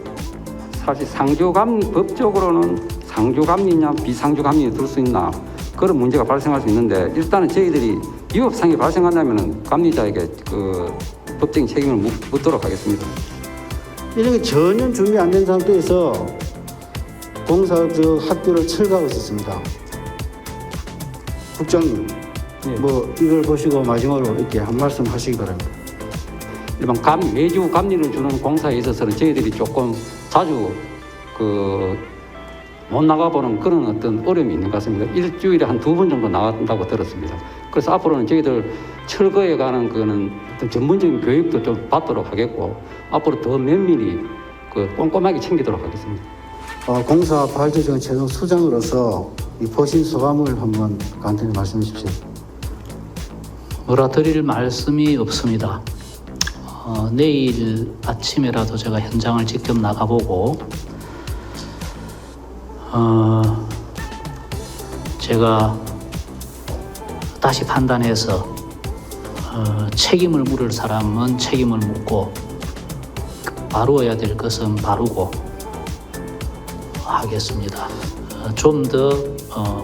S17: 사실 상주감리 법적으로는 상주감리냐 비상주감리에 둘 수 있나 그런 문제가 발생할 수 있는데, 일단은 저희들이 위법상이 발생한다면 감리자에게 그 법적인 책임을 묻도록 하겠습니다.
S5: 이런 게 전혀 준비 안 된 상태에서 공사 학교를 철거하고 있었습니다. 국장님, 뭐 이걸 보시고 마지막으로 이렇게 한 말씀 하시기 바랍니다.
S17: 일반 매주 감리를 주는 공사에 있어서는 저희들이 조금 자주 못 나가보는 그런 어떤 어려움이 있는 것 같습니다. 일주일에 한 2번 정도 나간다고 들었습니다. 그래서 앞으로는 저희들 철거에 관한 그는 어떤 전문적인 교육도 좀 받도록 하겠고, 앞으로 더 면밀히 꼼꼼하게 챙기도록 하겠습니다.
S5: 공사 발주정 최종 수장으로서 이 보신 소감을 한번 간단히 말씀해 주십시오.
S18: 뭐라 드릴 말씀이 없습니다. 내일 아침에라도 제가 현장을 직접 나가보고 제가 다시 판단해서 책임을 물을 사람은 책임을 묻고 바루어야 될 것은 바루고 하겠습니다. 좀 더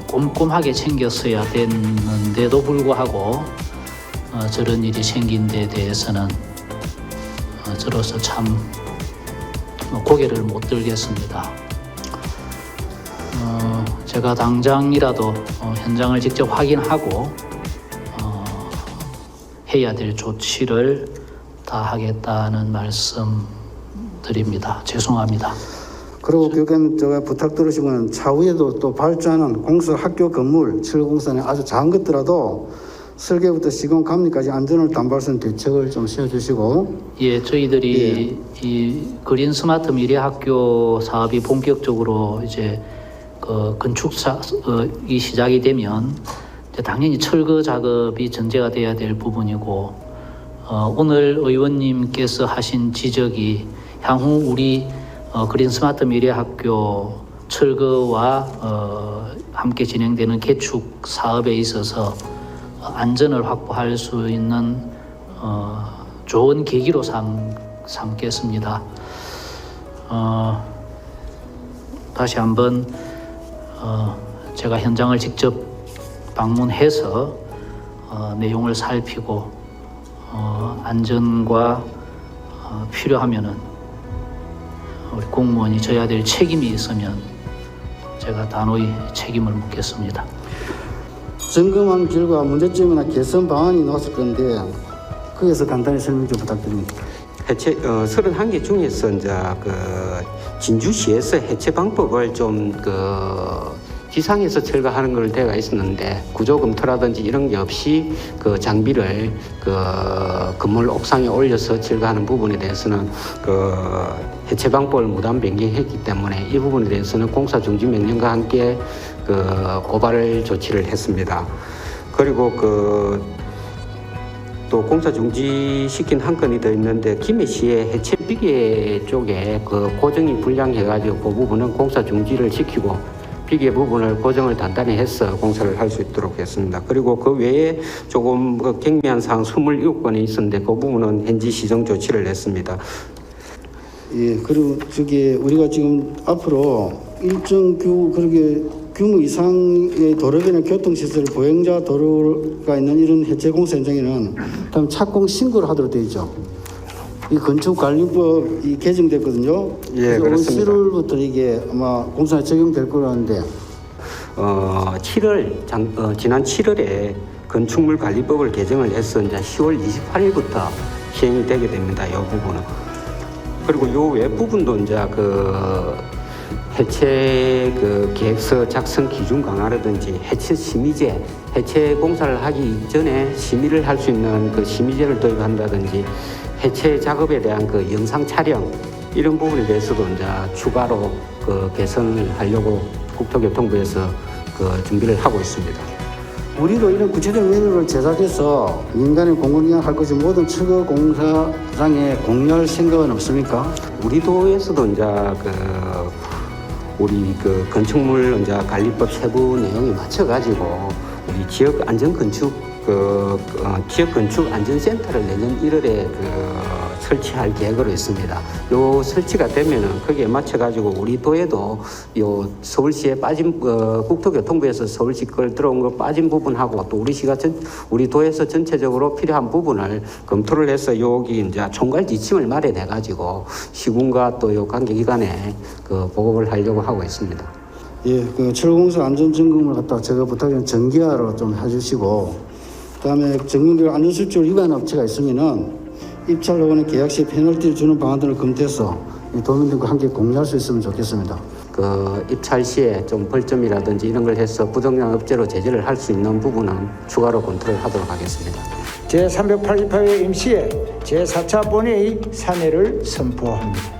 S18: 꼼꼼하게 챙겼어야 됐는데도 불구하고 저런 일이 생긴 데 대해서는 저로서 참 고개를 못 들겠습니다. 제가 당장이라도 현장을 직접 확인하고 해야 될 조치를 다 하겠다는 말씀 드립니다. 죄송합니다.
S5: 그리고 교육감 제가 부탁드리시면 차후에도 또 발주하는 공사 학교 건물 철공사는 아주 작은 것더라도 설계부터 시공 감리까지 안전을 담보할 수 있는 대책을 좀 세워주시고.
S18: 예, 저희들이 이 그린 스마트 미래 학교 사업이 본격적으로 이제 건축이 시작이 되면 이제 당연히 철거 작업이 전제가 돼야 될 부분이고, 오늘 의원님께서 하신 지적이 향후 우리 그린 스마트 미래 학교 철거와 함께 진행되는 개축 사업에 있어서 안전을 확보할 수 있는 좋은 계기로 삼겠습니다. 다시 한번 제가 현장을 직접 방문해서 내용을 살피고 안전과 필요하면은 우리 공무원이 져야 될 책임이 있으면 제가 단호히 책임을 묻겠습니다.
S5: 점검한 결과 문제점이나 개선 방안이 나왔을 건데 거기에서 간단히 설명 좀 부탁드립니다.
S15: 해체 31개 중에서 이제 진주시에서 해체 방법을 좀 지상에서 철거하는 걸 대가 있었는데 구조 검토라든지 이런 게 없이 장비를 건물 옥상에 올려서 철거하는 부분에 대해서는 해체 방법을 무단 변경했기 때문에 이 부분에 대해서는 공사 중지 명령과 함께 고발 조치를 했습니다. 그리고 또 공사 중지시킨 한 건이 더 있는데 김해시의 해체 비계 쪽에 고정이 불량해가지고 그 부분은 공사 중지를 시키고 비계 부분을 고정을 단단히 해서 공사를 할 수 있도록 했습니다. 그리고 그 외에 조금 경미한 사항 27건이 있었는데 그 부분은 현지 시정 조치를 했습니다.
S5: 예, 그리고 우리가 지금 앞으로 일정 규모 이상의 도로변의 교통시설 보행자 도로가 있는 이런 해체 공사 현장에는 다음 착공 신고를 하도록 되어 있죠. 이 건축관리법이 개정됐거든요.
S15: 예, 그렇습니다.
S5: 7월부터 이게 아마 공사에 적용될 거라는데.
S15: 지난 7월에 건축물관리법을 개정을 해서 이제 10월 28일부터 시행이 되게 됩니다. 이 부분은. 그리고 이 외 부분도 이제 해체 계획서 작성 기준 강화라든지 해체 심의제, 해체 공사를 하기 이전에 심의를 할 수 있는 심의제를 도입한다든지 해체 작업에 대한 영상 촬영 이런 부분에 대해서도 이제 추가로 개선을 하려고 국토교통부에서 준비를 하고 있습니다.
S5: 우리도 이런 구체적 매뉴얼을 제작해서 민간에 공공기관 할 것이 모든 철거 공사장에 공유할 생각은 없습니까?
S15: 우리 도에서도 이제 우리 건축물 이제 관리법 세부 내용에 맞춰가지고 우리 지역 안전 건축 지역 건축 안전센터를 내년 1월에 설치할 계획으로 있습니다. 요 설치가 되면은 거기에 맞춰가지고 우리 도에도 요 서울시에 빠진 국토교통부에서 서울시 걸 들어온 거 빠진 부분하고 또 우리 도에서 전체적으로 필요한 부분을 검토를 해서 여기 이제 총괄 지침을 마련해가지고 시군과 또 요 관계기관에 보고를 하려고 하고 있습니다.
S5: 예, 철공사 안전 점검을 갖다 제가 부탁드리면 정기화로 좀 해주시고, 그다음에 정규직 안전수출 위반 업체가 있으면은 입찰 요건에 계약 시 페널티를 주는 방안 등을 검토해서 이 도민들과 함께 공유할 수 있으면 좋겠습니다.
S15: 입찰 시에 좀 벌점이라든지 이런 걸 해서 부정량 업체로 제재를 할 수 있는 부분은 추가로 검토를 하도록 하겠습니다.
S1: 제388회 임시회 제4차 본회의 산회를 선포합니다.